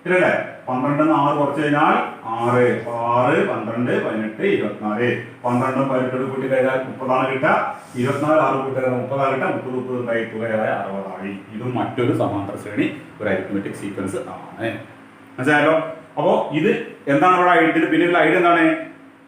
ശരിയല്ലേ? 12 6 കുറച്ച് കഴിഞ്ഞാൽ 6 6 12 18 24. 12ഉം 18ഉം കൂട്ടി കഴിഞ്ഞാൽ 30 ആണ് കിട്ടുക. 24 6 കൂട്ടി 30 ആണ് കിട്ടുക. 30 30 തുകയായ 60 ആയി. ഇതും മറ്റൊരു സമാന്തര ശ്രേണി, ഒരു അരിത്മെറ്റിക് സീക്വൻസ് ആണ്. മനസ്സിലായല്ലോ? അപ്പോ ഇത് എന്താണ് ഇവിടെ ഐഡിയ? പിന്നീടുള്ള ഐഡിയ എന്താണ്?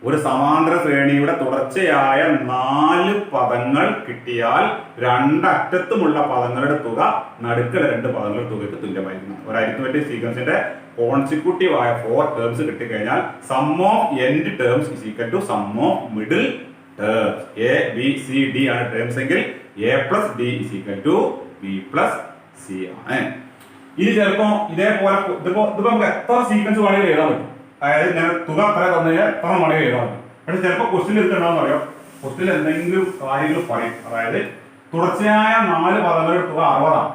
ഒരു സമാന്തര ശ്രേണിയുടെ തുടർച്ചയായ 4 പദങ്ങൾ കിട്ടിയാൽ 2 അറ്റത്തുമുള്ള പദങ്ങളുടെ തുക നടുക്കുള്ള 2 പദങ്ങളുടെ തുകയ്ക്ക് തുല്യമായിരിക്കണം. ഒരു അരിത്മെറ്റിക് സീക്വൻസിന്റെ കോൺസിക്യൂട്ടീവ് ആയ 4 ടേംസ് കിട്ടിക്കഴിഞ്ഞാൽ sum of end terms is equal to sum of middle terms. A B C D ആണ് ടേംസ് എങ്കിൽ A plus D is equal to B plus C ആണ്. ഇനി ചിലപ്പോ ഇതേപോലെ ഇതിപ്പോ നമുക്ക് എത്ര സീക്വൻസ് വേണമെങ്കിലും എഴുതാൻ പറ്റും. അതായത് ഞാൻ തുക എത്ര തന്നു കഴിഞ്ഞാൽ എത്ര വേണമെങ്കിലും എഴുതാൻ പറ്റും. പക്ഷെ ചിലപ്പോൾ ക്വസ്റ്റ്യൻ എടുക്കണമെന്ന് അറിയാം. ക്വസ്റ്റ്യൻ എന്തെങ്കിലും കാര്യങ്ങൾ പറയും. അതായത് തുടർച്ചയായ 4 പദങ്ങളുടെ തുക 60 ആണ്.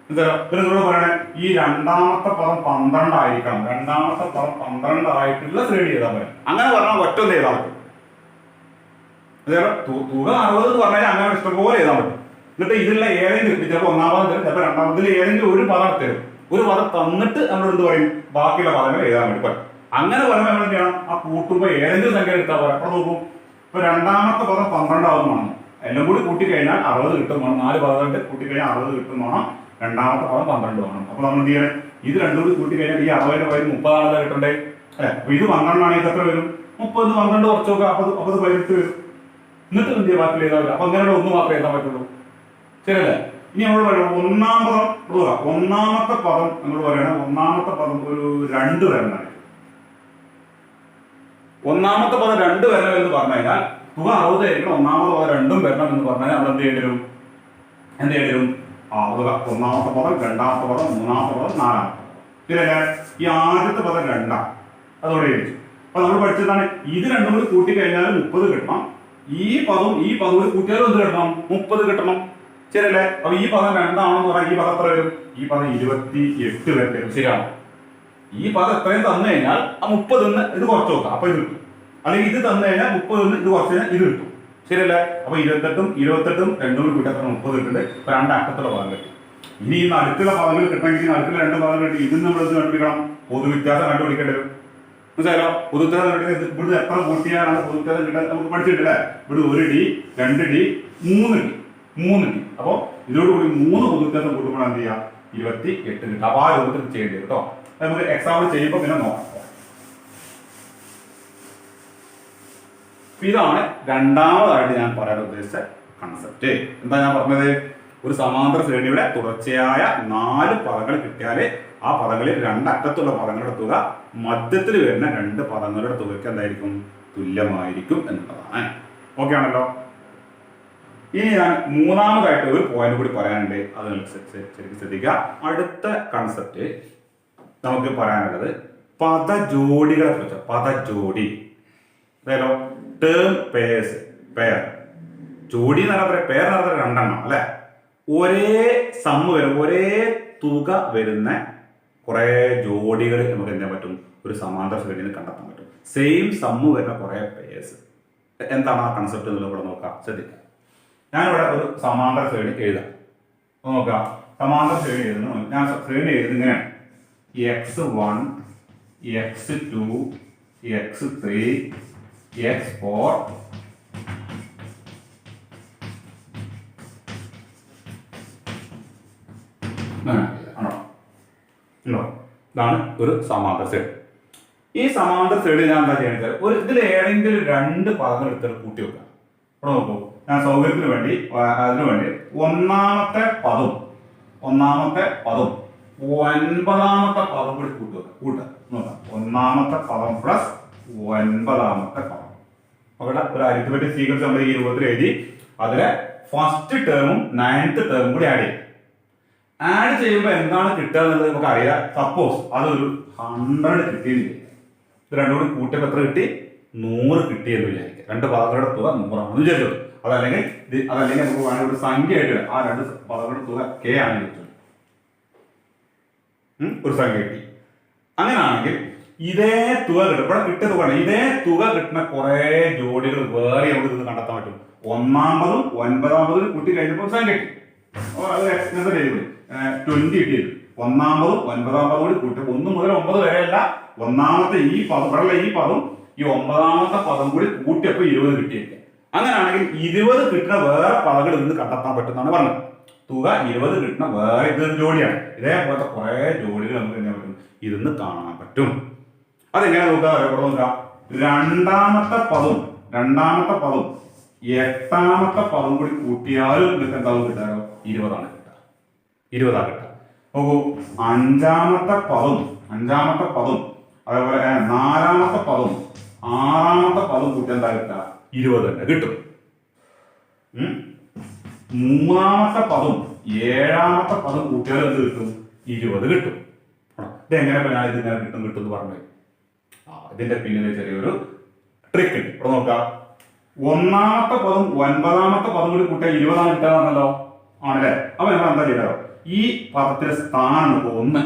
എന്താ ഇതിനോട് പറയണേ? ഈ രണ്ടാമത്തെ പദം 12 ആയിരിക്കണം. രണ്ടാമത്തെ പദം 12 ആയിട്ടുള്ള ശ്രേണി എഴുതാൻ പറ്റും. അങ്ങനെ പറഞ്ഞാൽ ഒറ്റൊന്ന് എഴുതാൻ പറ്റും. തുക 60 എന്ന് പറഞ്ഞാൽ അങ്ങനെ ഇഷ്ടംപോലെ എഴുതാൻ പറ്റും. എന്നിട്ട് ഇതിലുള്ള ഏതെങ്കിലും ചിലപ്പോൾ ഒന്നാം പദം തരും, ചിലപ്പോൾ രണ്ടാം പദത്തിൽ ഏതെങ്കിലും ഒരു പദം തരും. ഒരു പദം തന്നിട്ട് നമ്മൾ എന്ത് പറയും, ബാക്കിയുള്ള പദങ്ങൾ എഴുതാൻ വേണ്ടി പറയും. അങ്ങനെ പറയുമ്പോൾ നമ്മൾ എന്ത് ചെയ്യണം, ആ കൂട്ടുമ്പോൾ ഏതെങ്കിലും സംഖ്യ എടുത്താൽ പറയാം. അപ്പോൾ നോക്കും, ഇപ്പൊ രണ്ടാമത്തെ പദം 12 ആവുന്നതാണ്, എല്ലാം കൂടി കൂട്ടിക്കഴിഞ്ഞാൽ 60 കിട്ടും വേണം. 4 പദമായിട്ട് കൂട്ടിക്കഴിഞ്ഞാൽ 60 കിട്ടും വേണം. രണ്ടാമത്തെ പദം 12 വേണം. അപ്പൊ നമ്മൾ എന്ത് ചെയ്യണം, ഇത് രണ്ടും കൂടി കൂട്ടിക്കഴിഞ്ഞാൽ ഈ 60ന്റെ പകരം 30 ആണല്ലോ കിട്ടണ്ടേ അല്ലെ. അപ്പൊ ഇത് 12 ആണെങ്കിൽ എത്ര വരും, 30 12 കുറച്ച് നോക്കുക, 40 18 വരും. എന്നിട്ട് എന്ത് ചെയ്യാൻ ബാക്കി എഴുതാൻ. അപ്പൊ അങ്ങനെ ഒന്ന് മാത്രമേ എഴുതാൻ പറ്റുള്ളൂ, ശരിയല്ലേ. ഇനി നമ്മൾ പറയണം ഒന്നാം പദം, ഒന്നാമത്തെ പദം നമ്മൾ പറയണം, ഒന്നാമത്തെ പദം ഒരു 2 വരണം. ഒന്നാമത്തെ പദം 2 വരണം എന്ന് പറഞ്ഞു കഴിഞ്ഞാൽ തുക 60 ആയിരിക്കണം. ഒന്നാമത്തെ പദം 2ഉം വരണം എന്ന് പറഞ്ഞാൽ നമ്മൾ എന്ത് ചെയ്യേണ്ടി വരും, ഒന്നാമത്തെ പദം, രണ്ടാമത്തെ പദം, മൂന്നാമത്തെ പദം, നാലാമത്തെ പദം, ശരിയല്ലേ. ഈ ആദ്യത്തെ പദം 2 അതോടെ എഴുതിച്ചു. അപ്പൊ നമ്മൾ പഠിച്ചതാണ്, ഇത് രണ്ടും കൂടി കൂട്ടിക്കഴിഞ്ഞാൽ 30 കിട്ടണം. ഈ പദവും കൂടി കൂട്ടിയാലും എന്ത് കിട്ടണം, 30 കിട്ടണം, ശരിയല്ലേ. അപ്പൊ ഈ പദം 2 ആണെന്ന് പറഞ്ഞാൽ ഈ പദം എത്ര വരും, ഈ പദം 28 വരും, ശരിയാണോ. ഈ പദം എത്രയും തന്നു കഴിഞ്ഞാൽ ആ 30 ഇത് കുറച്ച് നോക്കാം, അപ്പൊ ഇത് കിട്ടും. അല്ലെങ്കിൽ ഇത് തന്നു കഴിഞ്ഞാൽ 30 ഇത് കുറച്ച് കഴിഞ്ഞാൽ ഇത് കിട്ടും, ശരിയല്ലേ. അപ്പൊ 28ഉം രണ്ടും കൂടി കൂട്ടി 30 കിട്ടുന്നുണ്ട്. ഇപ്പൊ 2 അക്കത്തുള്ള പദം കിട്ടും. ഇനി ഈ നടുക്കുള്ള പദങ്ങൾ കിട്ടണമെങ്കിൽ നടുക്കുള്ള 2 പദങ്ങൾ കിട്ടി, ഇത് നമ്മൾ എന്ത് കണ്ടുപിടിക്കണം, പൊതുവ്യത്യാസം കണ്ടുപിടിക്കേണ്ടി വരും, മനസ്സിലായോ. പൊതുവ്യത്യാസം കണ്ടുപിടിക്കുന്നത് ഇവിടുന്ന് എത്ര കൂട്ടിയാലാണ് പൊതുവ്യത്യാസം കിട്ടാൻ നമുക്ക് പഠിച്ചിട്ടില്ലേ. ഇവിടെ 1D 2D 3D. അപ്പൊ ഇതോടുകൂടി 3 പൊതുവ്യത്യാസം കൂട്ടുമ്പോൾ എന്ത് ചെയ്യാം, 28 കിട്ടും. അപ്പൊ ആ രൂപത്തിൽ ചെയ്യേണ്ടി വരും കേട്ടോ. നമുക്ക് എക്സാമ്പിൾ ചെയ്യുമ്പോൾ പിന്നെ നോക്കാം. ഇതാണ് രണ്ടാമതായിട്ട് ഞാൻ പറയാൻ ഉദ്ദേശിച്ച കൺസെപ്റ്റ്. എന്താ ഞാൻ പറഞ്ഞത്, ഒരു സമാന്തര ശ്രേണിയുടെ തുടർച്ചയായ 4 പദങ്ങൾ കിട്ടിയാല് ആ പദങ്ങളിൽ 2 അറ്റത്തുള്ള പദങ്ങളുടെ തുക മധ്യത്തിൽ വരുന്ന 2 പദങ്ങളുടെ തുകയ്ക്ക് എന്തായിരിക്കും, തുല്യമായിരിക്കും എന്നുള്ളതാണ്. ഓക്കെ ആണല്ലോ. ഇനി ഞാൻ മൂന്നാമതായിട്ട് ഒരു പോയിന്റ് കൂടി പറയാനുണ്ട്, അത് ശരിക്കും ശ്രദ്ധിക്കുക. അടുത്ത കൺസെപ്റ്റ് നമുക്ക് പറയാനുള്ളത് പദജോഡികളെ കുറിച്ച്. പദജോഡി അതായത് ടേം പേഴ്സ്, പെയർ. ജോഡി എന്ന് പറഞ്ഞാൽ പെയർ എന്ന് പറഞ്ഞാൽ 2 എണ്ണം അല്ലെ. ഒരേ സമ്മ് വരും, ഒരേ തുക വരുന്ന കുറെ ജോഡികൾ നമുക്ക് എന്ത് ചെയ്യാൻ പറ്റും, ഒരു സമാന്തര ശ്രേണിയിൽ കണ്ടെത്താൻ പറ്റും. സെയിം സമ്മ് വരുന്ന കുറെ പേഴ്സ്. എന്താണ് ആ കൺസെപ്റ്റ് എന്നുള്ളത് ഇവിടെ നോക്കാം, ശ്രദ്ധിക്കാം. ഞാനിവിടെ ഒരു സമാന്തര ശ്രേണി എഴുതാം, നോക്കാം. സമാന്തര ശ്രേണി എഴുതുന്നു, ഞാൻ ശ്രേണി എഴുതുന്നതിനാണ് x1 x2 x3 x4 ആണോ ഉണ്ടോ. ഇതാണ് ഒരു സമാന്തര ശ്രേണി. ഈ സമാന്തര ശ്രേണി ഞാൻ എന്താ ചെയ്യണത്, ഒരു ഇതിൽ ഏതെങ്കിലും 2 പദങ്ങൾ എടുത്തിട്ട് കൂട്ടി വെക്കാം. ഇവിടെ നോക്കൂ, ഞാൻ സൗകര്യത്തിന് വേണ്ടി അതിനു വേണ്ടി ഒന്നാമത്തെ പദവും 9ാമത്തെ പദം കൂടി കൂട്ടുക നോക്കാം. 1ാമത്തെ പദം പ്ലസ് 9ാമത്തെ പദം. അവിടെ ഒരു അരിത്മെറ്റിക് സീക്വൻസ് നമ്മൾ ഈ രൂപത്തിൽ എഴുതി, അതിലെ ഫസ്റ്റ് ടേമും 9th ടേമും കൂടി ആഡ് ചെയ്യും. ആഡ് ചെയ്യുമ്പോൾ എന്താണ് കിട്ടുക എന്നുള്ളത് നമുക്ക് അറിയാം. സപ്പോസ് അതൊരു 100 കിട്ടിയെന്ന്, ഇത് രണ്ടും കൂടി കൂട്ടിയപ്പോൾ എത്ര കിട്ടി, 100 കിട്ടിയെന്ന് വിചാരിക്കുക. 2 പദങ്ങളുടെ തുക 100 ആണെന്ന് വിചാരിച്ചത്. അതല്ലെങ്കിൽ നമുക്ക് വേണമെങ്കിൽ ഒരു സംഖ്യ ആയിട്ട് ആ 2 പദങ്ങളുടെ തുക k ആണ് കിട്ടുന്നത്, ഒരു സംഖ്യ കിട്ടി. അങ്ങനെയാണെങ്കിൽ ഇതേ തുക കിട്ടും, ഇവിടെ കിട്ടിയ തുക, ഇതേ തുക കിട്ടുന്ന കുറെ ജോഡികൾ വേറെ നമുക്ക് ഇത് കണ്ടെത്താൻ പറ്റും. 1ാമതും 9ാമതും കൂട്ടി കഴിഞ്ഞപ്പോൾ ഒരു സംഖ്യ കിട്ടി, അത് 20 കിട്ടിയത്. 1ാമതും 9ാമതും കൂടി കൂട്ടി 1 മുതൽ 9 വരെയല്ല, 1ാമത്തെ ഈ പദം ഇവിടെയുള്ള ഈ പദം ഈ 9ാമത്തെ പദം കൂടി കൂട്ടിയപ്പോൾ 20 കിട്ടിയില്ല. അങ്ങനെയാണെങ്കിൽ 20 കിട്ടുന്ന വേറെ പദങ്ങൾ ഇന്ന് കണ്ടെത്താൻ പറ്റുന്നതാണ് പറഞ്ഞത്. തുക 20 കിട്ടുന്ന വേറെ ഇതൊരു ജോഡിയാണ്. ഇതേപോലത്തെ കുറെ ജോഡികൾ നമുക്ക് എന്ത് പറ്റും, ഇതൊന്ന് കാണാൻ പറ്റും. അതെങ്ങനെ നോക്കാം, ഇവിടെ നോക്കാം. രണ്ടാമത്തെ പദം 8ാമത്തെ പദം കൂടി കൂട്ടിയാലും നിങ്ങൾക്ക് എന്താവും കിട്ടാറോ, 20 ആണ് കിട്ടുക. നോക്കൂ, 5ാമത്തെ പദം അതേപോലെ 4ാമത്തെ പദം 6ാമത്തെ പദം കൂട്ടി എന്താ കിട്ടുക, 20 തന്നെ കിട്ടും. 3ാമത്തെ പദം 7ാമത്തെ പദം കൂട്ടിയാലും എന്ത് കിട്ടും, 20 കിട്ടും. ഇതെങ്ങനെ ഞാൻ ഇതിങ്ങനെ കിട്ടും എന്ന് പറഞ്ഞു. ഇതിന്റെ പിന്നിൽ ചെറിയൊരു ട്രിക്ക് ഉണ്ട്. ഇവിടെ നോക്കാം. 1ാമത്തെ പദം 9ാമത്തെ പദം കൂടി കൂട്ടിയാൽ 20 ആണ് കിട്ടാന്നല്ലോ, ആണല്ലേ. അപ്പൊ നമ്മൾ എന്താ ചെയ്താലോ, ഈ പദത്തിലെ സ്ഥാനം നോക്കുക 1,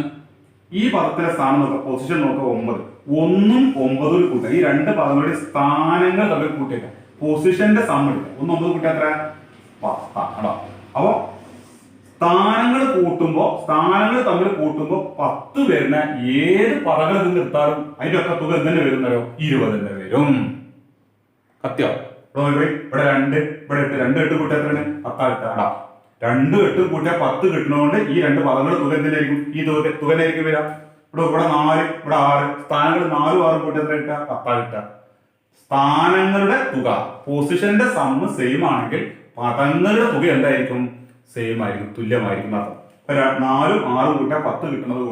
ഈ പദത്തിലെ സ്ഥാനം നോക്കുക, പൊസിഷൻ നോക്കുക 9. 1ഉം 9ഉം കൂട്ടുക, ഈ 2 പദങ്ങളുടെ സ്ഥാനങ്ങൾ തമ്മിൽ കൂട്ടിയേക്കാം. പൊസിഷന്റെ സം എടുക്കുക. 1 9 കൂട്ടിയാൽ എത്ര, 10 ആണോ. അപ്പൊ സ്ഥാനങ്ങൾ തമ്മിൽ കൂട്ടുമ്പോ 10 വരുന്ന ഏത് പദങ്ങൾ നിന്ന് എടുത്താലും അതിന്റെ ഒക്കെ തുക എന്തെന്നെ വരുന്നല്ലോ 20 തന്നെ വരും. സത്യം. ഇവിടെ 2 ഇവിടെ 8 2 8 കൂട്ടിയ എത്രയാണ് 10 ഇടാം. 2 8 കൂട്ടിയ 10 കിട്ടുന്നതുകൊണ്ട് ഈ 2 പദങ്ങൾ തുക എന്തിനായിരിക്കും ഈ തുകനായിരിക്കും വരാം. ഇവിടെ 4 ഇവിടെ 6 സ്ഥാനങ്ങൾ 4 6 കൂട്ടിയ എത്ര കിട്ടുക 10 കിട്ടുക. സ്ഥാനങ്ങളുടെ തുക പൊസിഷന്റെ സമ്മ് സെയിം ആണെങ്കിൽ പദങ്ങളുടെ തുക എന്തായിരിക്കും സെയിം ആയിരിക്കും, തുല്യമായിരിക്കും അർത്ഥം. 4 6 കൂട്ടിയാൽ 10 കിട്ടുന്നത്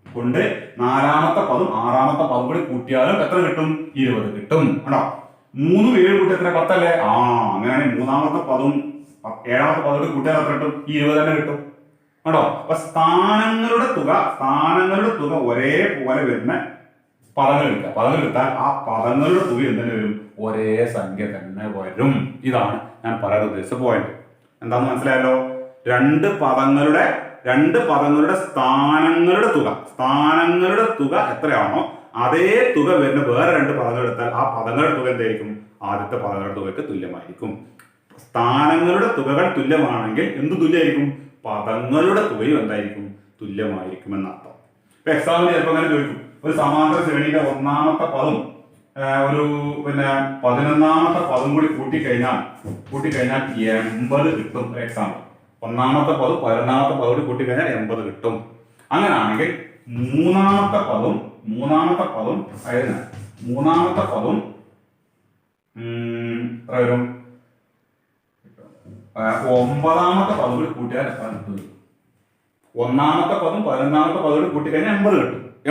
കൊണ്ട് 4ാമത്തെ പദം 6ാമത്തെ പദം കൂടി കൂട്ടിയാലും എത്ര കിട്ടും 20 കിട്ടും. ആണോ 3 7 കൂട്ടി എത്ര 10 അല്ലേ? അങ്ങനെയാണെങ്കിൽ 3ാമത്തെ പദവും 7ാമത്തെ പദം കൂടി കൂട്ടിയാൽ എത്ര കിട്ടും 20 തന്നെ കിട്ടും. ആണോ അപ്പൊ സ്ഥാനങ്ങളുടെ തുക ഒരേപോലെ വരുന്ന പദങ്ങൾ എടുത്താൽ ആ പദങ്ങളുടെ തുക എന്തിനു വരും ഒരേ സംഖ്യ തന്നെ വരും. ഇതാണ് ഞാൻ പറയാൻ ഉദ്ദേശിച്ച പോയിന്റ്. എന്താന്ന് മനസ്സിലായല്ലോ? രണ്ട് പദങ്ങളുടെ സ്ഥാനങ്ങളുടെ തുക എത്രയാണോ അതേ തുക വരുന്ന വേറെ 2 പദങ്ങൾ എടുത്താൽ ആ പദങ്ങളുടെ തുക എന്തായിരിക്കും ആദ്യത്തെ പദങ്ങളുടെ തുകയ്ക്ക് തുല്യമായിരിക്കും. സ്ഥാനങ്ങളുടെ തുകകൾ തുല്യമാണെങ്കിൽ എന്ത് തുല്യമായിരിക്കും പദങ്ങളുടെ തുകയും എന്തായിരിക്കും തുല്യമായിരിക്കും എന്നർത്ഥം. ഇപ്പൊ എക്സാമിന് ചിലപ്പോൾ അങ്ങനെ ചോദിക്കും, ഒരു സമാന്തര ശ്രേണിയുടെ 1ാമത്തെ പദം ഒരു 11ാമത്തെ പദം കൂടി കൂട്ടിക്കഴിഞ്ഞാൽ 80 കിട്ടും. എക്സാമ്പിൾ 1ാമത്തെ പദം 11ാമത്തെ പദം കൂടി കൂട്ടിക്കഴിഞ്ഞാൽ 80 കിട്ടും. അങ്ങനെയാണെങ്കിൽ മൂന്നാമത്തെ പദം അതായത് 3ാമത്തെ പദം എത്ര വരും 9ാമത്തെ പദം കൂടി കൂട്ടിയാൽ എത്ര കിട്ടും? 1ാമത്തെ പദം 11ാമത്തെ പദം കൂടി കൂട്ടിക്കഴിഞ്ഞാൽ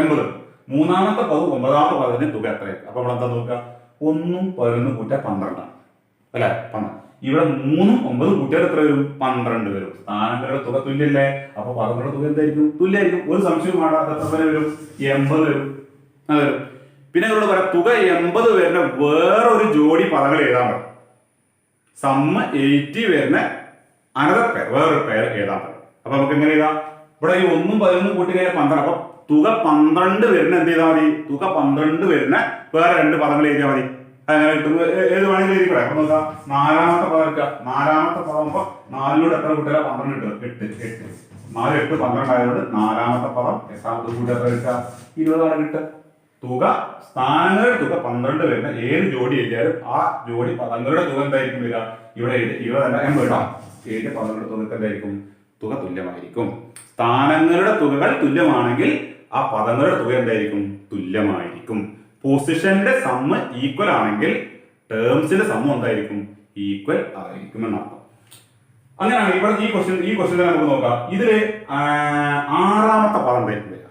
80 3ാമത്തെ പദം 9ാമത്തെ പദത്തിന്റെ തുക എത്രയായിരിക്കും? അപ്പൊ നമ്മൾ എന്താ നോക്കുക 1ഉം 11ഉം കൂട്ടിയാൽ 12 അല്ലെ 12. ഇവിടെ 3ഉം 9ഉം കൂട്ടിയാൽ എത്ര വരും 12 വരും. സ്ഥാനങ്ങളുടെ തുക തുല്യല്ലേ? അപ്പൊ പദങ്ങളുടെ തുക എന്തായിരിക്കും തുല്യമായിരിക്കും. ഒരു സംശയവും വേണ്ട. എത്ര വരെ വരും 80 വരും. വരും. പിന്നെ ഇവരോട് പറയാം തുക 80 വരുന്ന വേറൊരു ജോഡി പദങ്ങൾ എഴുതാൻ പറയും. സമ്മ 80 വരുന്ന അനദർ പെയർ വേറൊരു പെയർ എഴുതാൻ പറയും. അപ്പൊ നമുക്ക് എങ്ങനെ എഴുതാം? ഇവിടെ ഈ 1ഉം 11ഉം കൂട്ടി കഴിഞ്ഞാൽ 12. അപ്പൊ തുക 12 വരുന്ന എന്ത് ചെയ്താൽ മതി? തുക 12 വരുന്ന വേറെ 2 പദങ്ങൾ എഴുതിയാൽ മതി. അങ്ങനെ കിട്ടും. ഏത് വേണമെങ്കിലും എഴുതിക്കൂടെ? അപ്പൊ നോക്കാം 4ാമത്തെ പദം എടുക്കുക. 4ാമത്തെ പദം 4 എത്ര കൂട്ടിയാൽ 12 കിട്ടും? 8 4 8 12 ആയതുകൊണ്ട് 4ാമത്തെ പദം 8ാമത്തെ കൂട്ടി എത്ര കിട്ടുക 20 ആണ് കിട്ടുക. തുക സ്ഥാനങ്ങളുടെ തുക 12 വരുന്ന ഏത് ജോഡി എഴുതിയാലും ആ ജോഡി പദങ്ങളുടെ തുക എന്തായിരിക്കും വരിക? ഇവിടെ 80 ഇടാം. 7 പദങ്ങളുടെ തുക എന്തായിരിക്കും? തുക തുല്യമായിരിക്കും. സ്ഥാനങ്ങളുടെ തുകകൾ തുല്യമാണെങ്കിൽ ആ പദങ്ങളുടെ തുക എന്തായിരിക്കും? തുല്യമായിരിക്കും. പൊസിഷന്റെ സമ്മ് ഈക്വൽ ആണെങ്കിൽ ടേംസിന്റെ സമ്മ് എന്തായിരിക്കും? ഈക്വൽ ആയിരിക്കും എന്നർത്ഥം. അങ്ങനെയാണ് ഇവിടെ ഈ ക്വസ്റ്റ്യൻ നമുക്ക് നോക്കാം. ഇതില് 6ാമത്തെ പദം എന്തായിരിക്കും വരിക?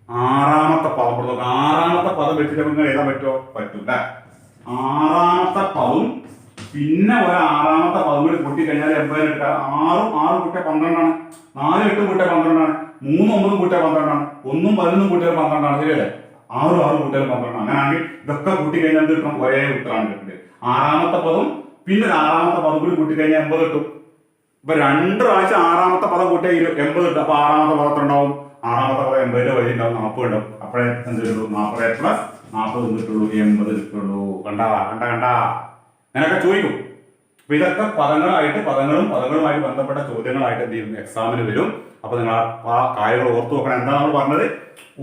6ാമത്തെ പദം നോക്കാം. 6ാമത്തെ പദം വെച്ചിട്ട് നമുക്ക് എഴുതാൻ പറ്റുമോ? പറ്റൂല. 6ാമത്തെ പദം പിന്നെ ഒരു 6ാമത്തെ പദം കൂടി കൂട്ടി കഴിഞ്ഞാൽ 80 എടുക്കാം. 6 കൂട്ടിയ 12 ആണ്. 4 8 കൂട്ടിയ 12 ആണ്. 3 9 കൂട്ടിയ 12 ആണ്. 1ഉം 11ഉം കൂട്ടിയ 12 ആണ്. ശരിയല്ലേ? 6 കൂട്ടിയ 12 ആണ്. അങ്ങനെയാണെങ്കിൽ ഇതൊക്കെ കൂട്ടി കഴിഞ്ഞാൽ എന്ത് കിട്ടും? ഒരേ ഉത്തരമാണ് കിട്ടുന്നത്. 6ാമത്തെ പദം പിന്നെ 6ാമത്തെ പദം കൂടി കൂട്ടി കഴിഞ്ഞാൽ 80 കിട്ടും. ഇപ്പൊ 2 പ്രാവശ്യം 6ാമത്തെ പദം കൂട്ടിയ 80 കിട്ടും. അപ്പൊ 6ാമത്തെ പദം എത്ര ഉണ്ടാവും? 6ാമത്തെ പദം 80 വഴി ഉണ്ടാവും 40 ഉണ്ടാവും. അപ്പോഴേ എന്ത് കിട്ടുള്ളൂ? 40 പ്ലസ് 40 കിട്ടുള്ളൂ 80 കിട്ടുള്ളൂ. കണ്ടാ അങ്ങനെയൊക്കെ ചോദിക്കും. അപ്പൊ ഇതൊക്കെ പദങ്ങളുമായി ബന്ധപ്പെട്ട ചോദ്യങ്ങളായിട്ട് എന്ത് ചെയ്യും? എക്സാമിന് വരും. അപ്പൊ നിങ്ങൾ ആ കാര്യങ്ങൾ ഓർത്തു നോക്കണം. എന്താ നമ്മൾ പറഞ്ഞത്?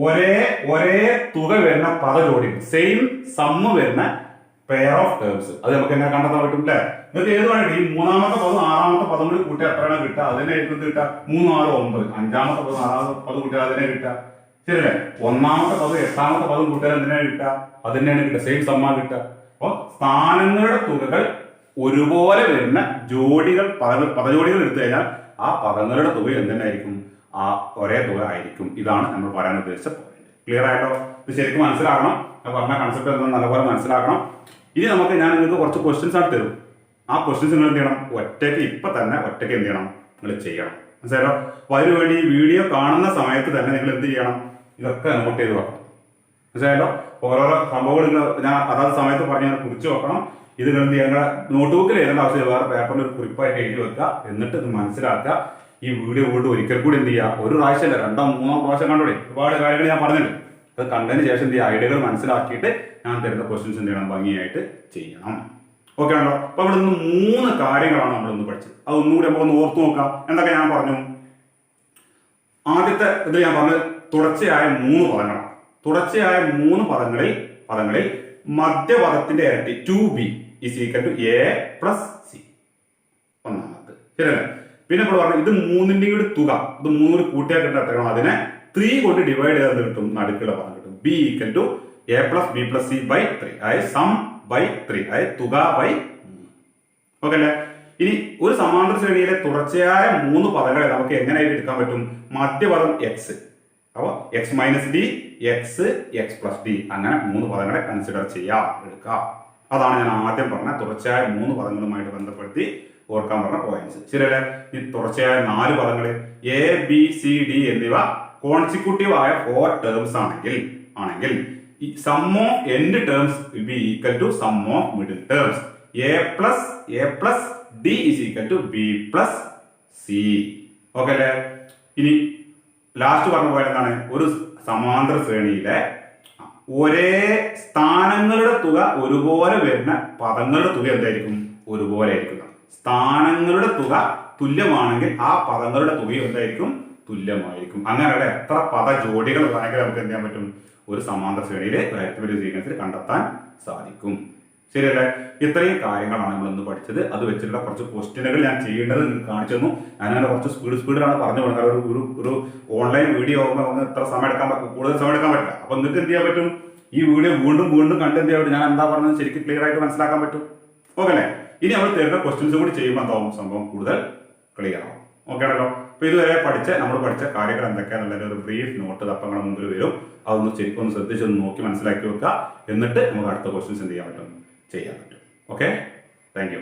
ഒരേ തുക വരുന്ന പദ ജോഡി, സെയിം സമ്മ് വരുന്ന പെയർ ഓഫ് ടേംസ്. അത് നമുക്ക് എങ്ങനെ കണ്ടെത്താൻ പറ്റും അല്ലേ? നിങ്ങൾക്ക് ഏത് വേണമെങ്കിൽ ഈ 3ാമത്തെ പദം 6ാമത്തെ പദം കൂടി കൂട്ടി എത്രയാണ് കിട്ടുക? അതിനെ കിട്ടുക 3 6 9. 5ാമത്തെ പദം 6ാമത്തെ പദം കൂട്ടിയാൽ അതിനെ കിട്ടുക. ശരിയല്ലേ? 1ാമത്തെ പദം 8ാമത്തെ പദം കൂട്ടിയാൽ എന്തിനാണ് കിട്ടുക? അതിനെയാണ് കിട്ടുക. സെയിം സമ്മാ കിട്ടുക. അപ്പൊ സ്ഥാനങ്ങളുടെ തുകകൾ ഒരുപോലെ വരുന്ന ജോഡികൾ പദജോഡികൾ എടുത്തു കഴിഞ്ഞാൽ ആ പദങ്ങളുടെ തുക എന്തിനായിരിക്കും? ആ ഒരേ തുക ആയിരിക്കും. ഇതാണ് നമ്മൾ പറയാൻ ഉദ്ദേശിച്ച പോയിന്റ്. ക്ലിയർ ആയിട്ടോ? ഇത് ശരിക്കും മനസ്സിലാക്കണം. ഞാൻ പറഞ്ഞ കൺസെപ്റ്റ് എന്താണെന്ന് നല്ലപോലെ മനസ്സിലാക്കണം. ഇനി നമുക്ക് ഞാൻ നിങ്ങൾക്ക് കുറച്ച് ക്വസ്റ്റ്യൻസ് ആണ് തരും. ആ ക്വസ്റ്റ്യൻസ് നിങ്ങൾ എന്ത് ചെയ്യണം? ഒറ്റയ്ക്ക് എന്ത് ചെയ്യണം? നിങ്ങൾ ചെയ്യണം. മനസ്സിലായോ? അപ്പൊ അതിനുവേണ്ടി ഈ വീഡിയോ കാണുന്ന സമയത്ത് തന്നെ നിങ്ങൾ എന്ത് ചെയ്യണം? ഇതൊക്കെ നോട്ട് ചെയ്ത് വെക്കണം. മനസ്സിലായല്ലോ? ഓരോരോ സംഭവങ്ങൾ ഞാൻ അതാത് സമയത്ത് പറഞ്ഞ് കുറിച്ച് വെക്കണം. ഇത് എന്ത് ചെയ്യുക? നോട്ട്ബുക്കിൽ എഴുതേണ്ട ആവശ്യം വേറെ പേപ്പറിൽ ഒരു കുറിപ്പായിട്ട് എഴുതി വെക്കുക. എന്നിട്ട് ഇത് മനസ്സിലാക്കുക. ഈ വീഡിയോ വീണ്ടും ഒരിക്കൽ കൂടി എന്ത് ചെയ്യുക? ഒരു പ്രാവശ്യമല്ല 2 3 പ്രാവശ്യം കണ്ടോടെ ഒരുപാട് കാര്യങ്ങൾ ഞാൻ പറഞ്ഞിട്ടുണ്ട്. അത് കണ്ടതിന് ശേഷം എന്ത് ചെയ്യുക? ഐഡിയകൾ മനസ്സിലാക്കിയിട്ട് ഞാൻ തരുന്ന ക്വസ്റ്റ്യൻസ് എന്ത് ചെയ്യണം? ഭംഗിയായിട്ട് ചെയ്യണം. ഓക്കെ ആണല്ലോ. അപ്പൊ ഇവിടെ നിന്ന് 3 കാര്യങ്ങളാണ് നമ്മൾ ഇന്ന് പഠിച്ചത്. അത് ഒന്നുകൂടി നമുക്കൊന്ന് ഓർത്തു നോക്കാം. എന്തൊക്കെ ഞാൻ പറഞ്ഞു? ആദ്യത്തെ ഇത് ഞാൻ പറഞ്ഞത് തുടർച്ചയായ 3 പദങ്ങളാണ്. തുടർച്ചയായ 3 പദങ്ങളിൽ മധ്യപദത്തിന്റെ ഇരട്ടി 2b is equal to a plus c. ഒന്നാമത് ശരിയല്ലേ? പിന്നെ ഇപ്പോൾ പറഞ്ഞു ഇത് 3ന്റെ കൂടി തുക, ഇത് 3 കൂട്ടിയാൽ കിട്ടുന്ന എത്രയാണോ അതിനെ 3 കൊണ്ട് ഡിവൈഡ് ചെയ്ത് കിട്ടും, നടുക്കുള്ള പദം കിട്ടും. b equal to a plus b plus c by 3, അതായത് സം ബൈ 3, അതായത് തുക ബൈ 3. ഓക്കെ അല്ലേ? ഇനി ഒരു സമാന്തര ശ്രേണിയിലെ തുടർച്ചയായ 3 പദങ്ങളെ നമുക്ക് എങ്ങനെ എടുക്കാൻ പറ്റും? മധ്യപദം x, അപ്പോൾ x minus D, x plus D, അങ്ങനെ 3 പദങ്ങളെ കൺസിഡർ ചെയ്യാം, എടുക്കാം. അതാണ് ഞാൻ ആദ്യം പറഞ്ഞ തുടർച്ചയായ 3 പദങ്ങളുമായിട്ട് ബന്ധപ്പെടുത്തി ഓർക്കാൻ പറഞ്ഞ പോയിന്റ്സ്. ശരിയല്ലേ? ഈ തുടർച്ചയായ 4 പദങ്ങൾ എ ബി സി ഡി എന്നിവ കോൺസിക്യൂട്ടീവ് ആയ 4 ടേംസ് ആണെങ്കിൽ ഈ sum of end terms will be equal to sum of middle terms. A plus D is equal to B plus C. Okay അല്ലേ? ഇനി ലാസ്റ്റ് പറഞ്ഞ പോലെ എന്താണ്? ഒരു സമാന്തര ശ്രേണിയിലെ ഒരേ സ്ഥാനങ്ങളുടെ തുക ഒരുപോലെ വരുന്ന പദങ്ങളുടെ തുക എന്തായിരിക്കും? ഒരുപോലെ ആയിരിക്കും. സ്ഥാനങ്ങളുടെ തുക തുല്യമാണെങ്കിൽ ആ പദങ്ങളുടെ തുക എന്തായിരിക്കും? തുല്യമായിരിക്കും. അങ്ങനെയുള്ള എത്ര പദ ജോഡികൾ വേണമെങ്കിൽ നമുക്ക് എന്ത് ചെയ്യാൻ പറ്റും? ഒരു സമാന്തര ശ്രേണിയിലെ അരിത്മെറ്റിക് സീക്വൻസിൽ കണ്ടെത്താൻ സാധിക്കും. ശരിയല്ലേ? ഇത്രയും കാര്യങ്ങളാണ് നമ്മൾ ഇന്ന് പഠിച്ചത്. അത് വെച്ചിട്ടുള്ള കുറച്ച് ക്വസ്റ്റ്യനുകൾ ഞാൻ ചെയ്യേണ്ടത് കാണിച്ചു തന്നു. ഞാനങ്ങനെ കുറച്ച് സ്പീഡിലാണ് പറഞ്ഞു കൊടുക്കുന്നത്. ഒരു ഓൺലൈൻ വീഡിയോ ആകുമ്പോൾ നമുക്ക് ഇത്ര സമയം എടുക്കാൻ കൂടുതൽ സമയം എടുക്കാൻ പറ്റില്ല. അപ്പൊ നിങ്ങൾക്ക് എന്ത് ചെയ്യാൻ പറ്റും? ഈ വീഡിയോ വീണ്ടും കണ്ട് എന്ത് ചെയ്യാൻ പറ്റും? ഞാൻ എന്താ പറഞ്ഞത് ശരിക്കും ക്ലിയർ ആയിട്ട് മനസ്സിലാക്കാൻ പറ്റും. ഓക്കെ അല്ലേ? ഇനി നമ്മൾ തരുന്ന ക്വസ്റ്റ്യൻസ് കൂടി ചെയ്യുമ്പോൾ എന്താവും? സംഭവം കൂടുതൽ ക്ലിയർ ആവും. ഓക്കെ ആണല്ലോ? അപ്പൊ ഇതുവരെ നമ്മൾ പഠിച്ച കാര്യങ്ങൾ എന്തൊക്കെയാണെന്നുള്ള ഒരു ബ്രീഫ് നോട്ട് തപ്പങ്ങളുടെ മുമ്പിൽ വരും. അതൊന്ന് ശരിക്കും ഒന്ന് ശ്രദ്ധിച്ചൊന്ന് നോക്കി മനസ്സിലാക്കി വെക്കുക. എന്നിട്ട് നമുക്ക് അടുത്ത ക്വസ്റ്റ്യൻസ് എന്ത് ചെയ്യാൻ പറ്റും? ചെയ്യാൻ പറ്റും. Okay, thank you.